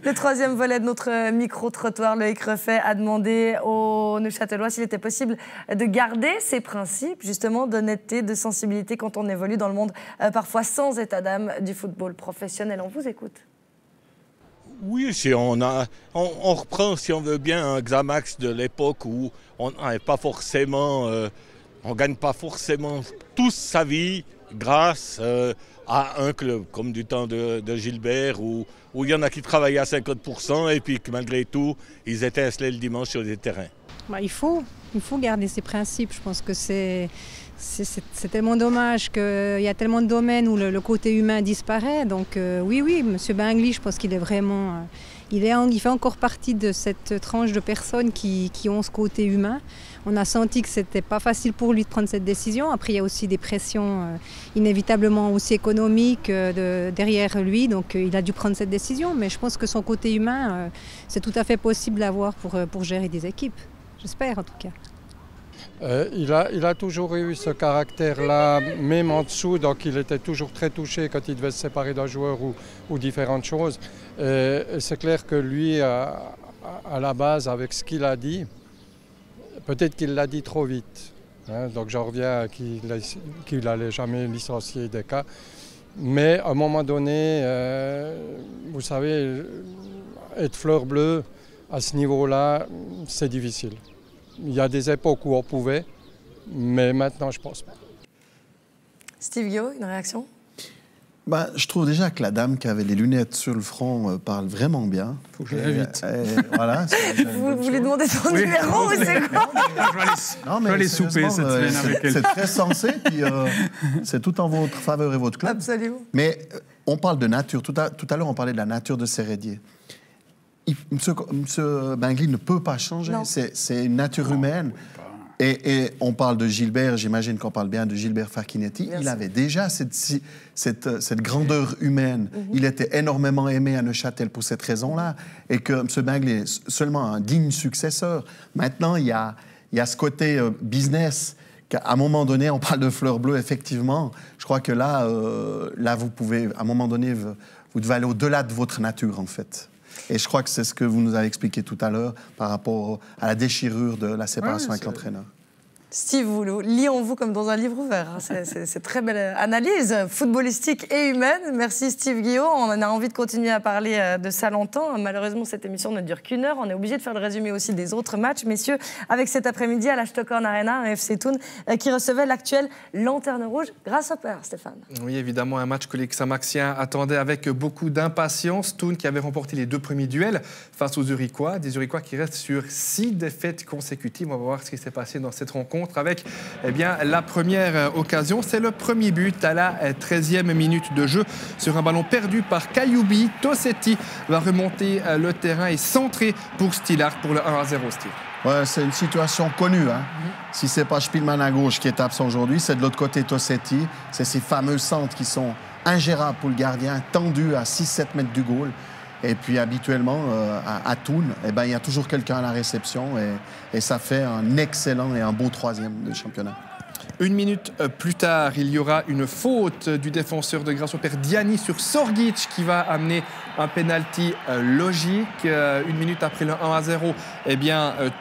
Speaker 1: Le troisième volet de notre micro-trottoir, Loïc Refait, a demandé aux Neuchâtelois s'il était possible de garder ces principes, justement, d'honnêteté, de sensibilité quand on évolue dans le monde, parfois sans état d'âme du football professionnel. On vous écoute.
Speaker 7: Oui, si on reprend, si on veut bien, un Xamax de l'époque où on n'est pas forcément, on gagne pas forcément toute sa vie grâce à un club, comme du temps de Gilbert, où il y en a qui travaillaient à 50% et puis que malgré tout, ils étincelaient le dimanche sur des terrains.
Speaker 6: Il faut garder ces principes. Je pense que c'est tellement dommage qu'il y a tellement de domaines où le côté humain disparaît. Donc oui, M. Bingli, je pense qu'il est vraiment... Il fait encore partie de cette tranche de personnes qui ont ce côté humain. On a senti que ce n'était pas facile pour lui de prendre cette décision. Après, il y a aussi des pressions inévitablement aussi économiques derrière lui. Donc, il a dû prendre cette décision. Mais je pense que son côté humain, c'est tout à fait possible d'avoir pour gérer des équipes. J'espère, en tout cas.
Speaker 8: Il a toujours eu ce caractère-là, même en dessous, donc il était toujours très touché quand il devait se séparer d'un joueur ou différentes choses. Et c'est clair que lui, à la base, avec ce qu'il a dit, peut-être qu'il l'a dit trop vite. Donc j'en reviens qu'il n'allait jamais licencier des cas. Mais à un moment donné, vous savez, être fleur bleue à ce niveau-là, c'est difficile. Il y a des époques où on pouvait, mais maintenant, je ne pense pas.
Speaker 1: Steve Guillaume, une réaction ?
Speaker 2: Je trouve déjà que la dame qui avait les lunettes sur le front parle vraiment bien.
Speaker 4: Il faut que je l'invite.
Speaker 2: Voilà,
Speaker 1: vous lui demandez son numéro ou c'est quoi ?
Speaker 2: Je vais aller souper cette semaine avec elle. C'est très sensé, puis c'est tout en votre faveur et votre club.
Speaker 1: Absolument.
Speaker 2: Mais on parle de nature. Tout à l'heure, on parlait de la nature de Sérédier. Monsieur Bingli ne peut pas changer. C'est une nature humaine. Et on parle de Gilbert, j'imagine qu'on parle bien de Gilbert Facchinetti. Il avait déjà cette grandeur humaine. Il était énormément aimé à Neuchâtel pour cette raison-là. Et que M. Bingli est seulement un digne successeur. Maintenant, il y a ce côté business qu'à un moment donné, on parle de fleurs bleues, effectivement. Je crois que là, vous pouvez, à un moment donné, vous devez aller au-delà de votre nature, en fait. Et je crois que c'est ce que vous nous avez expliqué tout à l'heure par rapport à la déchirure de la séparation avec l'entraîneur.
Speaker 1: Steve, lions-vous comme dans un livre ouvert. C'est très belle analyse footballistique et humaine. Merci Steve Guillot. On a envie de continuer à parler de ça longtemps. Malheureusement, cette émission ne dure qu'1 heure. On est obligé de faire le résumé aussi des autres matchs. Messieurs, avec cet après-midi à la Stockholm Arena, un FC Thun qui recevait l'actuelle Lanterne Rouge grâce au père, Stéphane.
Speaker 3: Oui, évidemment, un match que les Xamaxiens attendaient avec beaucoup d'impatience. Thun qui avait remporté les 2 premiers duels face aux Zurichois. Des Zurichois qui restent sur 6 défaites consécutives. On va voir ce qui s'est passé dans cette rencontre avec la première occasion. C'est le premier but à la 13e minute de jeu sur un ballon perdu par Kayoubi. Tossetti va remonter le terrain et centrer pour Stillard pour le 1-0 Steve.
Speaker 2: Ouais, c'est une situation connue. Hein. Si ce n'est pas Spielmann à gauche qui est absent aujourd'hui, c'est de l'autre côté Tossetti. C'est ces fameux centres qui sont ingérables pour le gardien, tendus à 6-7 mètres du goal. Et puis habituellement, à Thun, il y a toujours quelqu'un à la réception et ça fait un excellent et un beau 3e de championnat.
Speaker 3: 1 minute plus tard, il y aura une faute du défenseur de Grasshopper Diani sur Sorgic qui va amener un penalty logique. 1 minute après le 1-0,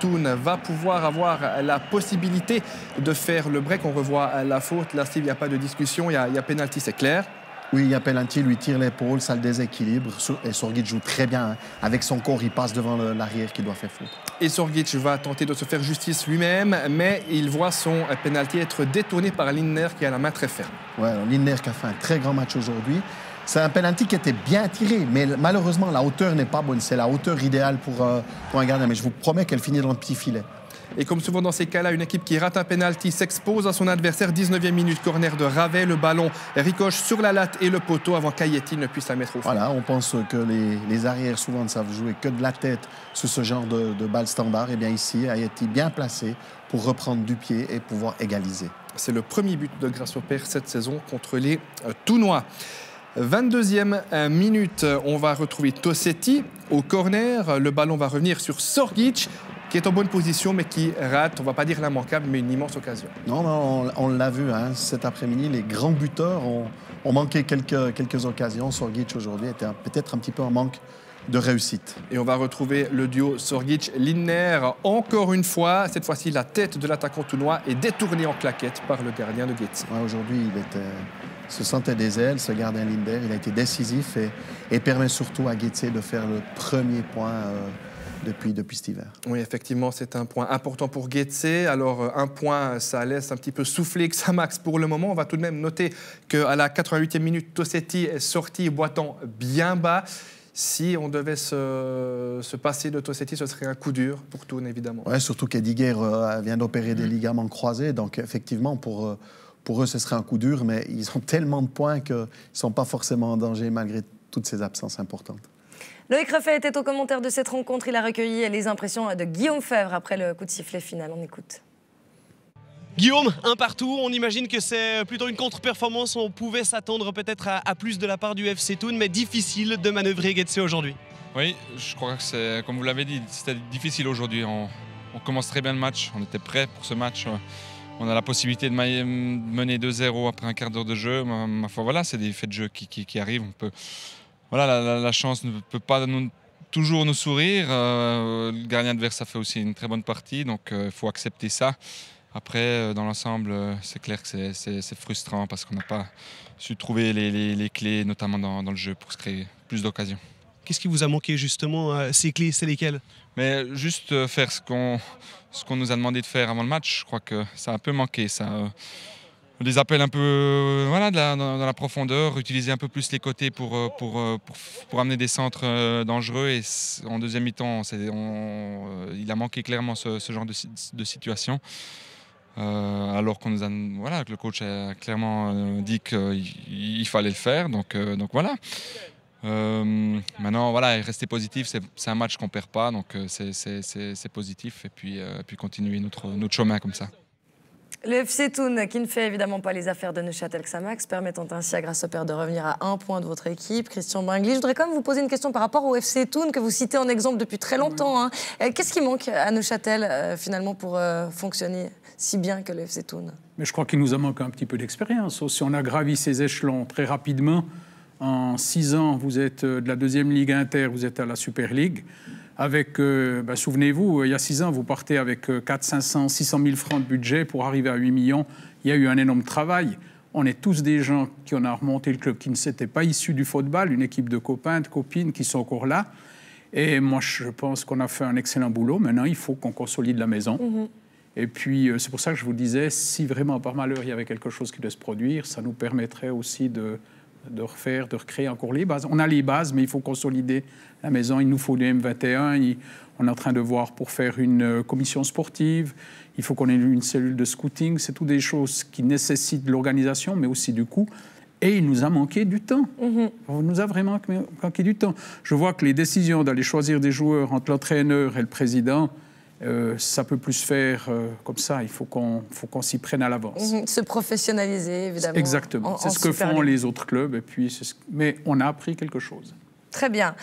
Speaker 3: Thun va pouvoir avoir la possibilité de faire le break. On revoit la faute. Là, Steve, il n'y a pas de discussion. Il y a penalty, c'est clair.
Speaker 2: Oui, il y a penalty, lui tire l'épaule, ça le déséquilibre. Et Sorgic joue très bien. Hein. Avec son corps, il passe devant l'arrière qui doit faire faute.
Speaker 3: Et Sorgic va tenter de se faire justice lui-même, mais il voit son penalty être détourné par Lindner qui a la main très ferme.
Speaker 2: Ouais, Lindner qui a fait un très grand match aujourd'hui. C'est un penalty qui était bien tiré, mais malheureusement, la hauteur n'est pas bonne. C'est la hauteur idéale pour un gardien. Mais je vous promets qu'elle finit dans le petit filet.
Speaker 3: Et comme souvent dans ces cas-là, une équipe qui rate un penalty s'expose à son adversaire. 19e minute, corner de Ravet. Le ballon ricoche sur la latte et le poteau avant qu'Ayeti ne puisse la mettre au fond.
Speaker 2: Voilà, on pense que les arrières souvent ne savent jouer que de la tête sur ce genre de balle standard. Et bien ici, Ayeti bien placé pour reprendre du pied et pouvoir égaliser.
Speaker 3: C'est le premier but de Grasshopper cette saison contre les Thounois. 22e minute, on va retrouver Tossetti au corner. Le ballon va revenir sur Sorgic, qui est en bonne position, mais qui rate, on ne va pas dire l'immanquable, mais une immense occasion.
Speaker 2: Non, on l'a vu cet après-midi. Les grands buteurs ont manqué quelques occasions. Sorgic aujourd'hui était peut-être un petit peu en manque de réussite.
Speaker 3: Et on va retrouver le duo Sorgic-Lindner encore une fois. Cette fois-ci, la tête de l'attaquant thounois est détournée en claquette par le gardien de Getse.
Speaker 2: Ouais, aujourd'hui, se sentait des ailes, ce gardien Lindner. Il a été décisif et permet surtout à Getse de faire le premier point depuis cet hiver.
Speaker 3: Oui, effectivement, c'est un point important pour Getse. Alors, un point, ça laisse un petit peu souffler Xamax pour le moment. On va tout de même noter qu'à la 88e minute, Tossetti est sorti boitant bien bas. Si on devait se passer de Tossetti, ce serait un coup dur pour Thun, évidemment.
Speaker 2: Oui, surtout qu'Ediger vient d'opérer des ligaments croisés. Donc, effectivement, pour eux, ce serait un coup dur. Mais ils ont tellement de points qu'ils ne sont pas forcément en danger malgré toutes ces absences importantes.
Speaker 1: Loïc Refait était au commentaire de cette rencontre. Il a recueilli les impressions de Guillaume Fèvre après le coup de sifflet final. On écoute.
Speaker 10: Guillaume, un partout, on imagine que c'est plutôt une contre-performance. On pouvait s'attendre peut-être à plus de la part du FC Thun, mais difficile de manœuvrer Getse aujourd'hui.
Speaker 11: Oui, je crois que c'est, comme vous l'avez dit, c'était difficile aujourd'hui. On commence très bien le match, on était prêts pour ce match. On a la possibilité de mener 2-0 après un quart d'heure de jeu. Ma foi, voilà, c'est des faits de jeu qui arrivent. Voilà, la chance ne peut pas toujours nous sourire. Le gardien adverse a fait aussi une très bonne partie, donc il faut accepter ça. Après, dans l'ensemble, c'est clair que c'est frustrant parce qu'on n'a pas su trouver les clés, notamment dans le jeu, pour se créer plus d'occasions.
Speaker 10: Qu'est-ce qui vous a manqué justement? Ces clés, c'est lesquelles? Mais
Speaker 11: juste faire ce qu'on nous a demandé de faire avant le match. Je crois que ça a un peu manqué. Des appels un peu dans la profondeur, utiliser un peu plus les côtés pour amener des centres dangereux. Et en deuxième mi-temps, il a manqué clairement ce genre de situation. Alors qu'on nous a, que le coach a clairement dit qu'il fallait le faire. Donc voilà. Maintenant, rester positif, c'est un match qu'on ne perd pas. Donc c'est positif. Et puis continuer notre chemin comme ça.
Speaker 1: Le FC Thun, qui ne fait évidemment pas les affaires de Neuchâtel Xamax, permettant ainsi à Grasshopper de revenir à 1 point de votre équipe. Christian Bringly, je voudrais quand même vous poser une question par rapport au FC Thun, que vous citez en exemple depuis très longtemps. Qu'est-ce qui manque à Neuchâtel, finalement, pour fonctionner si bien que le FC Thun?
Speaker 4: Mais je crois qu'il nous a manqué un petit peu d'expérience. Si on a gravi ces échelons très rapidement, en 6 ans, vous êtes de la 2e Ligue Inter, vous êtes à la Super League. avec, souvenez-vous, il y a 6 ans, vous partez avec 400, 500, 600 000 francs de budget pour arriver à 8 millions. Il y a eu un énorme travail. On est tous des gens qui ont remonté le club, qui ne s'étaient pas issus du football, une équipe de copains, de copines qui sont encore là. Et moi, je pense qu'on a fait un excellent boulot. Maintenant, il faut qu'on consolide la maison. Et puis, c'est pour ça que je vous disais, si vraiment, par malheur, il y avait quelque chose qui devait se produire, ça nous permettrait aussi de recréer encore les bases. On a les bases, mais il faut consolider la maison. Il nous faut du M21. On est en train de voir pour faire une commission sportive. Il faut qu'on ait une cellule de scouting. C'est toutes des choses qui nécessitent de l'organisation, mais aussi du coût. Et il nous a manqué du temps. Il nous a vraiment manqué du temps. Je vois que les décisions d'aller choisir des joueurs entre l'entraîneur et le président, ça peut plus se faire comme ça. Il faut qu'on s'y prenne à l'avance.
Speaker 1: Se professionnaliser, évidemment.
Speaker 4: Exactement. C'est ce que font les autres clubs. Et puis mais on a appris quelque chose.
Speaker 1: Très bien.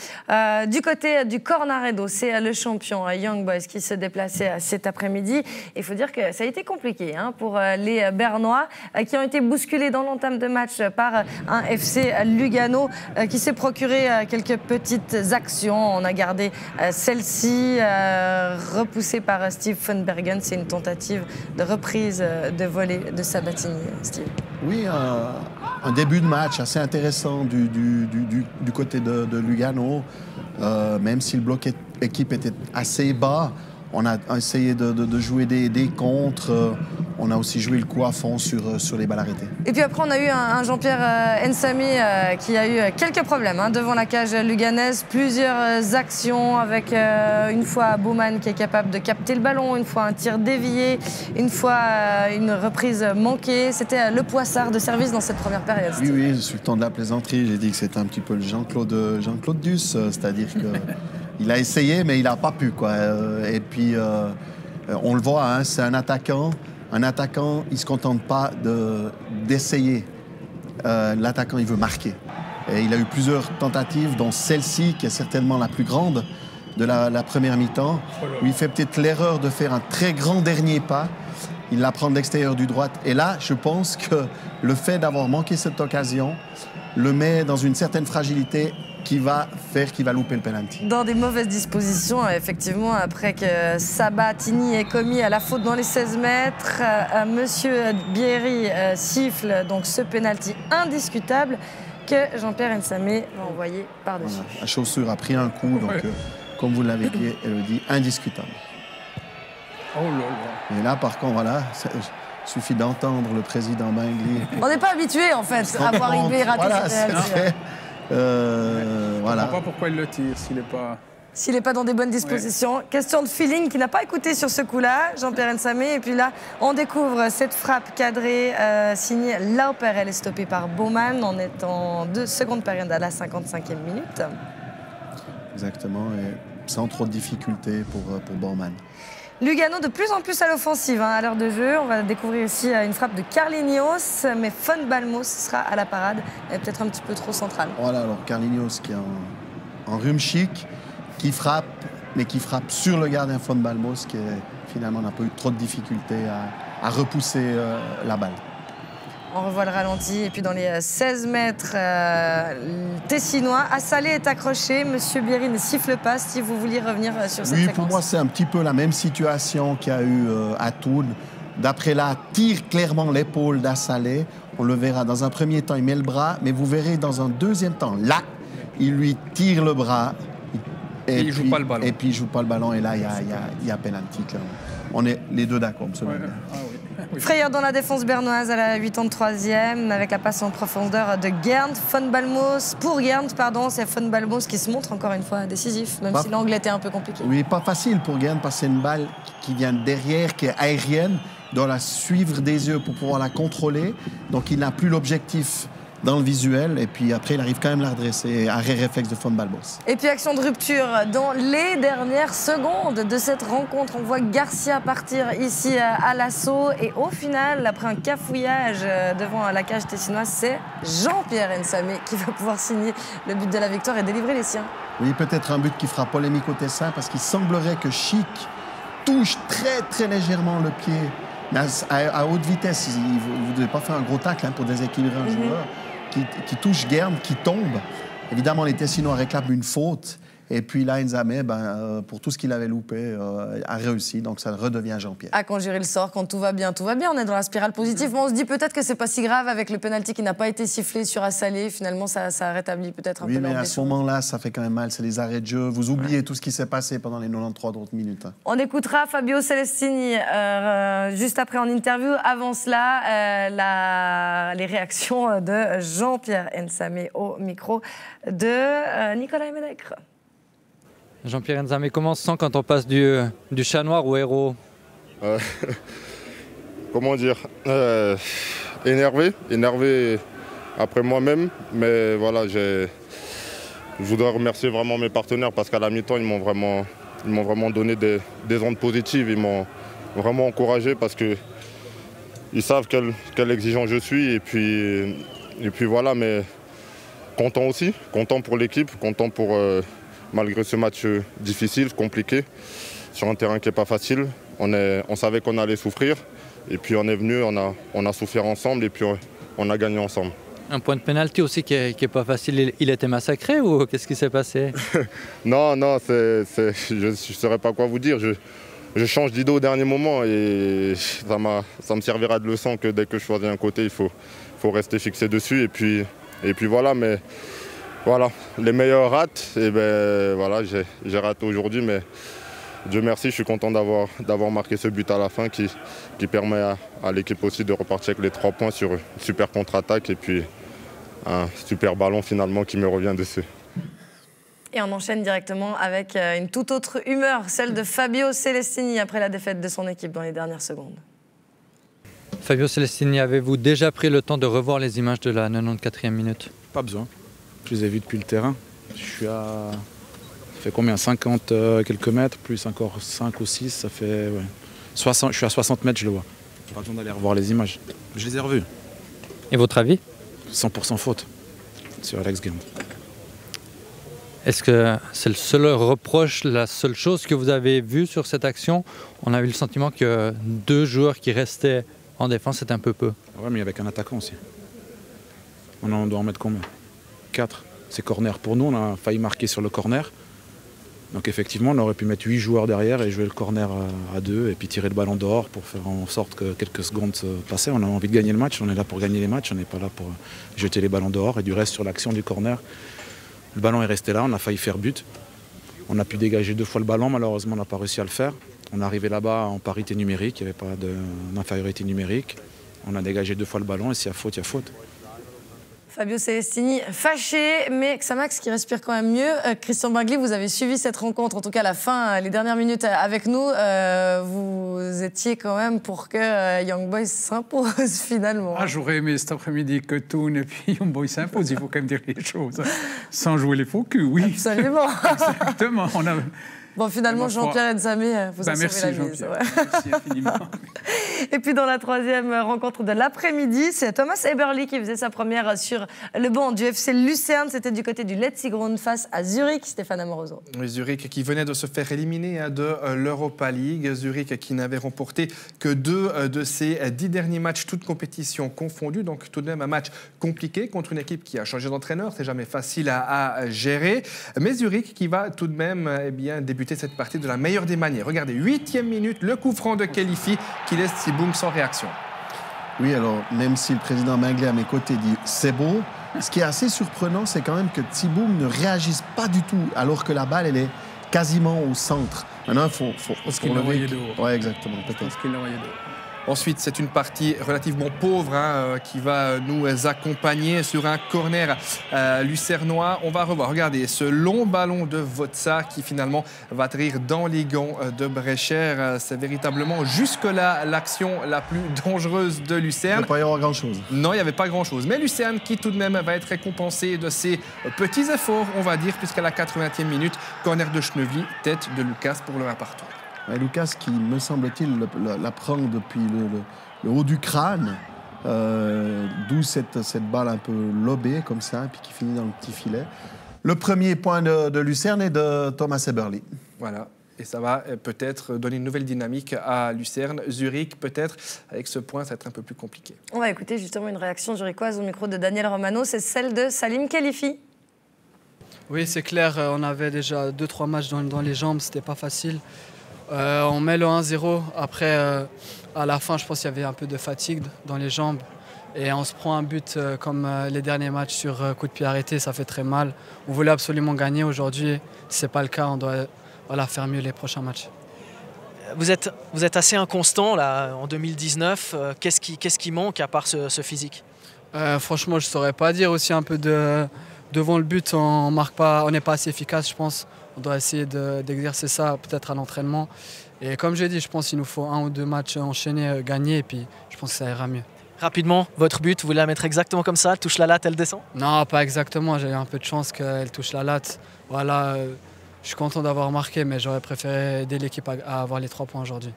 Speaker 1: Du côté du Cornaredo, c'est le champion Young Boys qui se déplaçait cet après-midi. Il faut dire que ça a été compliqué pour les Bernois qui ont été bousculés dans l'entame de match par un FC Lugano qui s'est procuré quelques petites actions. On a gardé celle-ci repoussée par Steve Van Bergen. C'est une tentative de reprise de volée de Sabatini, Steve.
Speaker 2: Oui, un début de match assez intéressant du côté de Lugano. Même si le bloc équipe était assez bas, on a essayé de jouer des contres. On a aussi joué le coup à fond sur les balles arrêtées.
Speaker 1: Et puis après, on a eu un Jean-Pierre Nsami qui a eu quelques problèmes devant la cage luganaise. Plusieurs actions avec une fois Baumann qui est capable de capter le ballon, une fois un tir dévié, une fois une reprise manquée. C'était le poissard de service dans cette première période.
Speaker 2: Oui, sur le temps de la plaisanterie, j'ai dit que c'était un petit peu le Jean-Claude Duss, c'est-à-dire que il a essayé, mais il n'a pas pu, quoi. Et puis, on le voit, c'est un attaquant. Un attaquant, il ne se contente pas d'essayer. L'attaquant, il veut marquer. Et il a eu plusieurs tentatives, dont celle-ci, qui est certainement la plus grande de la première mi-temps, où il fait peut-être l'erreur de faire un très grand dernier pas. Il la prend de l'extérieur du droite. Et là, je pense que le fait d'avoir manqué cette occasion le met dans une certaine fragilité qui va faire qu'il va louper le penalty.
Speaker 1: Dans des mauvaises dispositions, effectivement, après que Sabatini ait commis la faute dans les 16 mètres, Monsieur Bierry siffle donc ce penalty indiscutable que Jean-Pierre Nsami va envoyer par-dessus.
Speaker 2: Voilà. La chaussure a pris un coup, donc comme vous l'avez dit, elle dit indiscutable.
Speaker 4: Oh là là.
Speaker 2: Et là, par contre, voilà, il suffit d'entendre le président Bingli.
Speaker 1: On n'est pas habitué, en fait, à voir Ibé rater cette penalty.
Speaker 4: Voilà. Je ne comprends pas pourquoi il le tire
Speaker 1: s'il n'est pas dans des bonnes dispositions. Question de feeling qui n'a pas écouté sur ce coup-là, Jean-Pierre Nsami. Et puis là, on découvre cette frappe cadrée signée Lauper. Elle est stoppée par Baumann. On est en seconde période à la 55e minute.
Speaker 2: Exactement, et sans trop de difficultés pour Baumann.
Speaker 1: Lugano de plus en plus à l'offensive à l'heure de jeu. On va découvrir aussi une frappe de Carlinhos, mais Von Balmos sera à la parade, et peut-être un petit peu trop central.
Speaker 2: Voilà, alors Carlinhos qui est en rhume chic, qui frappe, mais qui frappe sur le gardien Von Balmos, qui finalement n'a pas eu trop de difficultés à repousser la balle.
Speaker 1: On revoit le ralenti. Et puis dans les 16 mètres, Tessinois. Assalé est accroché. Monsieur Bierry ne siffle pas. Si vous vouliez revenir sur cette séquence.
Speaker 2: Pour moi, c'est un petit peu la même situation qu'il y a eu à Thun. D'après là, tire clairement l'épaule d'Assalé. On le verra. Dans un premier temps, il met le bras. Mais vous verrez dans un deuxième temps, là, il lui tire le bras.
Speaker 3: Et il ne joue pas le ballon.
Speaker 2: Et puis il ne joue pas le ballon. Et là, il y a penalty, clairement. On est les deux d'accord, absolument.
Speaker 1: Oui. Frayeur dans la défense bernoise à la 83e avec la passe en profondeur de Gerndt. Von Balmos, pour Gerndt, pardon, c'est Von Balmos qui se montre encore une fois décisif, même si l'angle était un peu compliqué.
Speaker 2: Oui, pas facile pour Gerndt parce que c'est une balle qui vient derrière, qui est aérienne. Il doit la suivre des yeux pour pouvoir la contrôler. Donc il n'a plus l'objectif dans le visuel, et puis après il arrive quand même à la redresser, arrêt réflexe de Von Balmos.
Speaker 1: Et puis action de rupture dans les dernières secondes de cette rencontre. On voit Garcia partir ici à l'assaut, et au final, après un cafouillage devant la cage tessinoise, c'est Jean-Pierre Nsami qui va pouvoir signer le but de la victoire et délivrer les siens.
Speaker 2: Oui, peut-être un but qui fera polémique au Tessin, parce qu'il semblerait que Chic touche très très légèrement le pied, mais à haute vitesse. Vous ne devez pas faire un gros tacle pour déséquilibrer un joueur. Qui touche Gerndt, qui tombe. Évidemment, les Tessinois réclament une faute, Et puis là, Nzamé, pour tout ce qu'il avait loupé, a réussi. Donc ça redevient Jean-Pierre.
Speaker 1: À conjurer le sort quand tout va bien, tout va bien. On est dans la spirale positive. Mais on se dit peut-être que c'est pas si grave avec le penalty qui n'a pas été sifflé sur Assalé. Finalement, ça a rétabli peut-être un peu l'ambition.
Speaker 2: Oui, mais à ce moment-là, ça fait quand même mal. C'est les arrêts de jeu. Vous oubliez tout ce qui s'est passé pendant les 93 autres minutes.
Speaker 1: On écoutera Fabio Celestini juste après en interview. Avant cela, les réactions de Jean-Pierre Nzamé au micro de Nicolas Ménègre.
Speaker 12: Jean-Pierre Nzamé, comment on se sent quand on passe du chat noir au héros?
Speaker 13: Comment dire, énervé après moi-même, mais voilà, je voudrais remercier vraiment mes partenaires parce qu'à la mi-temps, ils m'ont vraiment donné des ondes positives, ils m'ont vraiment encouragé parce qu'ils savent quel exigeant je suis et puis voilà, mais content aussi, content pour l'équipe, content pour... malgré ce match difficile, compliqué, sur un terrain qui n'est pas facile, on savait qu'on allait souffrir. Et puis on est venu, on a souffert ensemble et puis on a gagné ensemble.
Speaker 12: Un point de pénalty aussi qui est pas facile. Il était massacré ou qu'est-ce qui s'est passé?
Speaker 13: Non, je ne saurais pas quoi vous dire. Je change d'idée au dernier moment et ça me servira de leçon que dès que je choisis un côté, il faut rester fixé dessus. Et puis voilà, mais... Voilà, les meilleurs ratent, et voilà, j'ai raté aujourd'hui, mais Dieu merci, je suis content d'avoir marqué ce but à la fin qui permet à l'équipe aussi de repartir avec les 3 points sur une super contre-attaque et puis un super ballon finalement qui me revient dessus.
Speaker 1: Et on enchaîne directement avec une toute autre humeur, celle de Fabio Celestini après la défaite de son équipe dans les dernières secondes.
Speaker 12: Fabio Celestini, avez-vous déjà pris le temps de revoir les images de la 94e minute?
Speaker 14: Pas besoin. Je les ai vus depuis le terrain. Je suis à... Ça fait combien? 50 quelques mètres, plus encore 5 ou 6, ça fait... Ouais. 60, je suis à 60 mètres, je le vois. Pas besoin d'aller revoir les images. Je les ai revus.
Speaker 12: Et votre avis?
Speaker 14: 100% faute sur Alex Guérin.
Speaker 12: Est-ce que c'est le seul reproche, la seule chose que vous avez vue sur cette action? On a eu le sentiment que 2 joueurs qui restaient en défense, c'était un peu peu.
Speaker 14: Ouais, mais avec un attaquant aussi. On doit en mettre combien? 4. C'est corner pour nous, on a failli marquer sur le corner. Donc effectivement, on aurait pu mettre 8 joueurs derrière et jouer le corner à 2 et puis tirer le ballon dehors pour faire en sorte que quelques secondes se passaient. On a envie de gagner le match, on est là pour gagner les matchs, on n'est pas là pour jeter les ballons dehors. Et du reste, sur l'action du corner, le ballon est resté là, on a failli faire but. On a pu dégager 2 fois le ballon, malheureusement on n'a pas réussi à le faire. On est arrivé là-bas en parité numérique, il n'y avait pas d'infériorité numérique. On a dégagé 2 fois le ballon et s'il y a faute, il y a faute.
Speaker 1: Fabio Celestini fâché, mais Xamax qui respire quand même mieux. Christian Bingli, vous avez suivi cette rencontre, en tout cas la fin, les dernières minutes avec nous. Vous étiez quand même pour que Young Boys s'impose finalement.
Speaker 4: Ah, j'aurais aimé cet après-midi que Toon et puis Young Boys s'imposent, il faut quand même dire les choses. Sans jouer les faux culs, oui.
Speaker 1: Absolument.
Speaker 4: Exactement.
Speaker 1: Bon, finalement, Jean-Pierre Nzamé vous a sauvé la mise. Ouais.
Speaker 4: Merci infiniment.
Speaker 1: Et puis, dans la 3e rencontre de l'après-midi, c'est Thomas Eberle qui faisait sa première sur le banc du FC Lucerne. C'était du côté du Letzigrund face à Zurich. Stéphane Amoroso.
Speaker 3: Oui, Zurich qui venait de se faire éliminer de l'Europa League. Zurich qui n'avait remporté que 2 de ses 10 derniers matchs, toutes compétitions confondues. Donc, tout de même, un match compliqué contre une équipe qui a changé d'entraîneur. C'est jamais facile à gérer. Mais Zurich qui va tout de même débuter cette partie de la meilleure des manières. Regardez, 8e minute, le coup franc de Kelifi qui laisse Thiboum sans réaction.
Speaker 2: Oui, alors, même si le président Minglet à mes côtés dit « c'est beau », ce qui est assez surprenant, c'est quand même que Thiboum ne réagisse pas du tout, alors que la balle, elle est quasiment au centre. Maintenant, il faut
Speaker 4: parce qu'il l'a envoyé dehors.
Speaker 2: Oui, exactement, peut-être.
Speaker 4: Parce qu'il l'a envoyé dehors.
Speaker 3: Ensuite, c'est une partie relativement pauvre qui va nous accompagner sur un corner lucernois. On va revoir, regardez, ce long ballon de Votsa qui finalement va atterrir dans les gants de Brecher. C'est véritablement jusque-là l'action la plus dangereuse de Lucerne.
Speaker 2: Il ne peut pas y avoir grand-chose.
Speaker 3: Non, il n'y avait pas grand-chose. Mais Lucerne qui tout de même va être récompensé de ses petits efforts, on va dire, puisqu'à la 80e minute, corner de Schnevly, tête de Lucas pour le 1 partout.
Speaker 2: Lucas qui, me semble-t-il, la prend depuis le haut du crâne, d'où cette balle un peu lobée comme ça, puis qui finit dans le petit filet. Le premier point de Lucerne est de Thomas Eberle.
Speaker 3: Voilà, et ça va peut-être donner une nouvelle dynamique à Lucerne. Zurich, peut-être, avec ce point, ça va être un peu plus compliqué.
Speaker 1: On va écouter justement une réaction zurichoise au micro de Daniel Romano, c'est celle de Salim Kelifi.
Speaker 15: Oui, c'est clair, on avait déjà 2-3 matchs dans les jambes, c'était pas facile. On met le 1-0, après à la fin je pense qu'il y avait un peu de fatigue dans les jambes. Et on se prend un but comme les derniers matchs sur coup de pied arrêté, ça fait très mal. On voulait absolument gagner aujourd'hui, si ce n'est pas le cas, on doit faire mieux les prochains matchs.
Speaker 16: Vous êtes assez inconstant là, en 2019, qu'est-ce qui manque à part ce physique?
Speaker 15: Franchement, je ne saurais pas dire aussi un peu devant le but, on n'est pas assez efficace, je pense. On doit essayer d'exercer ça peut-être à l'entraînement. Et comme j'ai dit, je pense qu'il nous faut 1 ou 2 matchs enchaînés, gagnés, et puis je pense que ça ira mieux.
Speaker 16: Rapidement, votre but, vous voulez la mettre exactement comme ça, elle touche la latte, elle descend?
Speaker 15: Non, pas exactement, j'ai eu un peu de chance qu'elle touche la latte. Voilà, je suis content d'avoir marqué, mais j'aurais préféré aider l'équipe à avoir les 3 points aujourd'hui.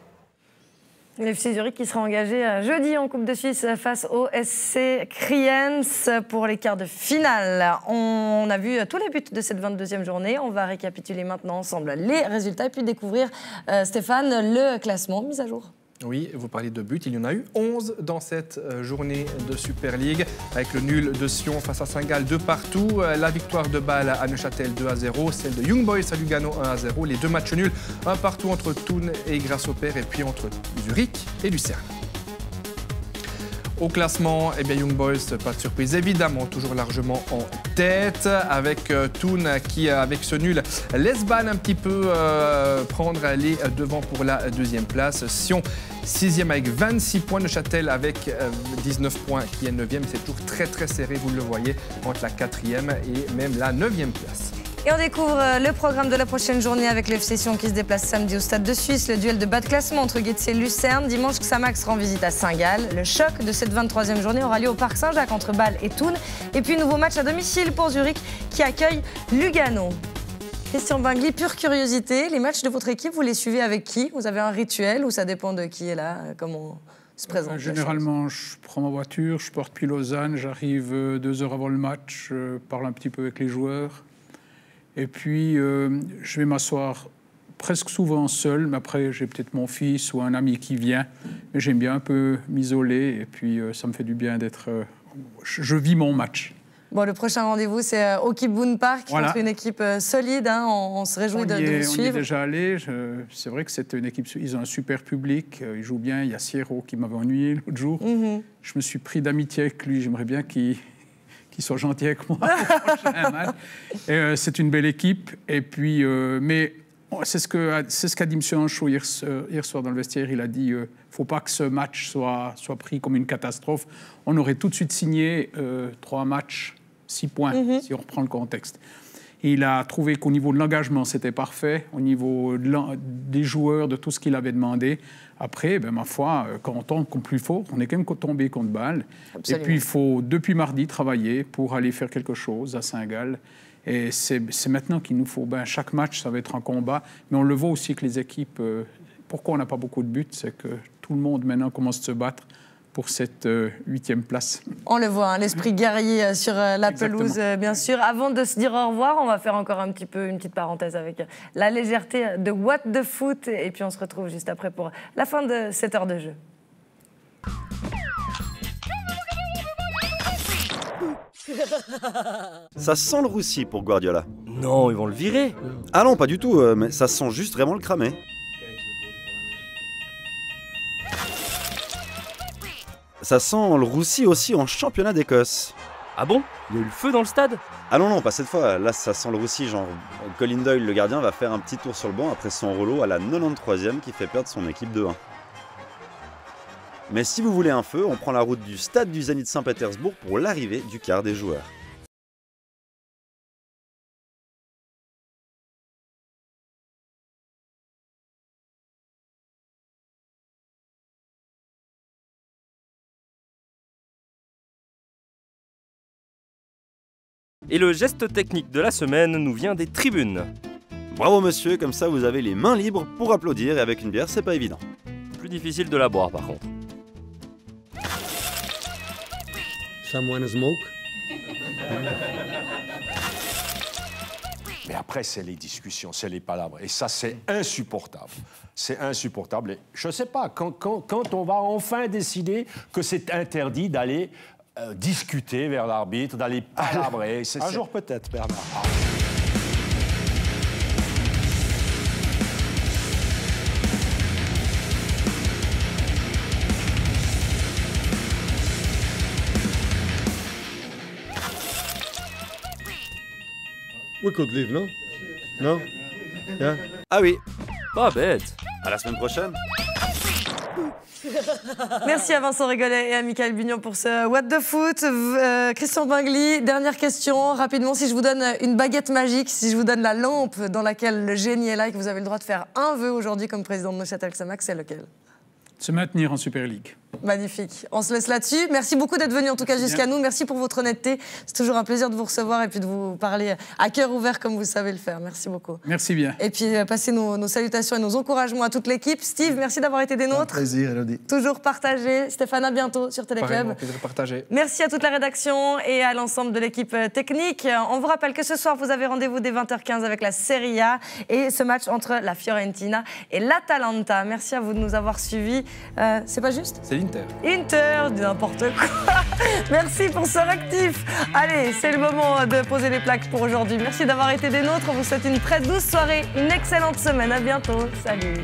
Speaker 1: Le FC Zurich qui sera engagé jeudi en Coupe de Suisse face au SC Kriens pour les quarts de finale. On a vu tous les buts de cette 22e journée. On va récapituler maintenant ensemble les résultats et puis découvrir, Stéphane, le classement mis à jour.
Speaker 3: Oui, vous parlez de buts, il y en a eu 11 dans cette journée de Super League, avec le nul de Sion face à Saint-Gall 2 partout, la victoire de Bâle à Neuchâtel 2-0, celle de Young Boys à Lugano 1-0, les 2 matchs nuls, un partout entre Thun et Grasshopper et puis entre Zurich et Lucerne. Au classement, eh bien Young Boys, pas de surprise évidemment, toujours largement en tête, avec Thun qui, avec ce nul, laisse Bâle un petit peu prendre les devants pour la 2e place. Sion, 6e avec 26 points, Neuchâtel avec 19 points qui est 9e. C'est toujours très très serré, vous le voyez, entre la 4e et même la 9e place.
Speaker 1: Et on découvre le programme de la prochaine journée avec le FC Sion qui se déplace samedi au Stade de Suisse. Le duel de bas de classement entre Getse et Lucerne. Dimanche, Xamax rend visite à Saint-Gall. Le choc de cette 23e journée aura lieu au Parc Saint-Jacques entre Bâle et Thun. Et puis, nouveau match à domicile pour Zurich qui accueille Lugano. Christian Bingli, pure curiosité. Les matchs de votre équipe, vous les suivez avec qui? Vous avez un rituel ou ça dépend de qui est là? Comment se présente?
Speaker 4: Généralement, je prends ma voiture, je porte puis Lausanne, j'arrive 2 heures avant le match, je parle un petit peu avec les joueurs. Et puis, je vais m'asseoir presque souvent seul, mais après, j'ai peut-être mon fils ou un ami qui vient. Mais j'aime bien un peu m'isoler, et puis ça me fait du bien d'être... je vis mon match.
Speaker 1: Bon, le prochain rendez-vous, c'est au Kipboon Park, contre une équipe solide. Hein, on se réjouit de vous suivre.
Speaker 4: On y est déjà allé. C'est vrai que c'est une équipe... Ils ont un super public, ils jouent bien. Il y a Sierro qui m'avait ennuyé l'autre jour. Je me suis pris d'amitié avec lui. J'aimerais bien qu'il soit gentil avec moi au prochain match. C'est une belle équipe. Et puis, mais c'est ce qu'a dit M. Anchot hier soir dans le vestiaire. Il a dit ne faut pas que ce match soit pris comme une catastrophe. On aurait tout de suite signé 3 matchs, 6 points, si on reprend le contexte. Et il a trouvé qu'au niveau de l'engagement, c'était parfait, au niveau des joueurs, de tout ce qu'il avait demandé. Après, ma foi, quand on tombe comme plus fort, on est quand même tombé contre Bâle. Absolument. Et puis, il faut, depuis mardi, travailler pour aller faire quelque chose à Saint-Gall. Et c'est maintenant qu'il nous faut... chaque match, ça va être un combat. Mais on le voit aussi que les équipes... pourquoi on n'a pas beaucoup de buts? C'est que tout le monde, maintenant, commence à se battre pour cette 8e place.
Speaker 1: On le voit, hein, l'esprit guerrier sur la pelouse, bien sûr. Avant de se dire au revoir, on va faire encore une petite parenthèse avec la légèreté de What the Foot. Et puis on se retrouve juste après pour la fin de cette heure de jeu.
Speaker 17: Ça sent le roussi pour Guardiola.
Speaker 18: Non, ils vont le virer.
Speaker 17: Ah non, pas du tout, mais ça sent juste vraiment le cramer. Ça sent le roussi aussi en championnat d'Écosse.
Speaker 18: Ah bon? Il y a eu le feu dans le stade?
Speaker 17: Ah non, pas cette fois. Là, ça sent le roussi. Genre, Colin Doyle, le gardien, va faire un petit tour sur le banc après son rouleau à la 93e qui fait perdre son équipe 2-1. Mais si vous voulez un feu, on prend la route du stade du Zénith Saint-Pétersbourg pour l'arrivée du quart des joueurs.
Speaker 18: Et le geste technique de la semaine nous vient des tribunes.
Speaker 17: Bravo monsieur, comme ça vous avez les mains libres pour applaudir et avec une bière c'est pas évident.
Speaker 18: Plus difficile de la boire par contre.
Speaker 19: Someone smoke?
Speaker 20: Mais après, c'est les discussions, c'est les palabres. Et ça, c'est insupportable. C'est insupportable. Et je ne sais pas, quand on va enfin décider que c'est interdit d'aller discuter vers l'arbitre, d'aller palabrer.
Speaker 14: Un jour peut-être, Bernard.
Speaker 21: We could leave, no? No? Yeah?
Speaker 17: Ah oui.
Speaker 18: Pas bête.
Speaker 17: À la semaine prochaine.
Speaker 1: Merci à Vincent Régolet et à Michael Bugnon pour ce What the Foot. Christian Bingli, dernière question, rapidement. Si je vous donne une baguette magique, si je vous donne la lampe dans laquelle le génie est là et que vous avez le droit de faire un vœu aujourd'hui comme président de Neuchâtel Xamax, c'est lequel?
Speaker 4: Se maintenir en Super League.
Speaker 1: Magnifique. On se laisse là-dessus. Merci beaucoup d'être venu en tout cas jusqu'à nous. Merci pour votre honnêteté. C'est toujours un plaisir de vous recevoir et puis de vous parler à cœur ouvert comme vous savez le faire. Merci beaucoup.
Speaker 4: Merci bien.
Speaker 1: Et puis passez nos salutations et nos encouragements à toute l'équipe. Steve, merci d'avoir été des nôtres.
Speaker 2: Un plaisir, Elodie.
Speaker 1: Toujours partagé. Stéphane, à bientôt sur Téléclub.
Speaker 3: Plaisir partagé.
Speaker 1: Merci à toute la rédaction et à l'ensemble de l'équipe technique. On vous rappelle que ce soir, vous avez rendez-vous dès 20h15 avec la Serie A et ce match entre la Fiorentina et l'Atalanta. Merci à vous de nous avoir suivis. C'est pas juste?
Speaker 3: C'est l'Inter.
Speaker 1: Inter, n'importe quoi. Merci pour ce rectif. Allez, c'est le moment de poser les plaques pour aujourd'hui. Merci d'avoir été des nôtres. On vous souhaite une très douce soirée, une excellente semaine. À bientôt. Salut.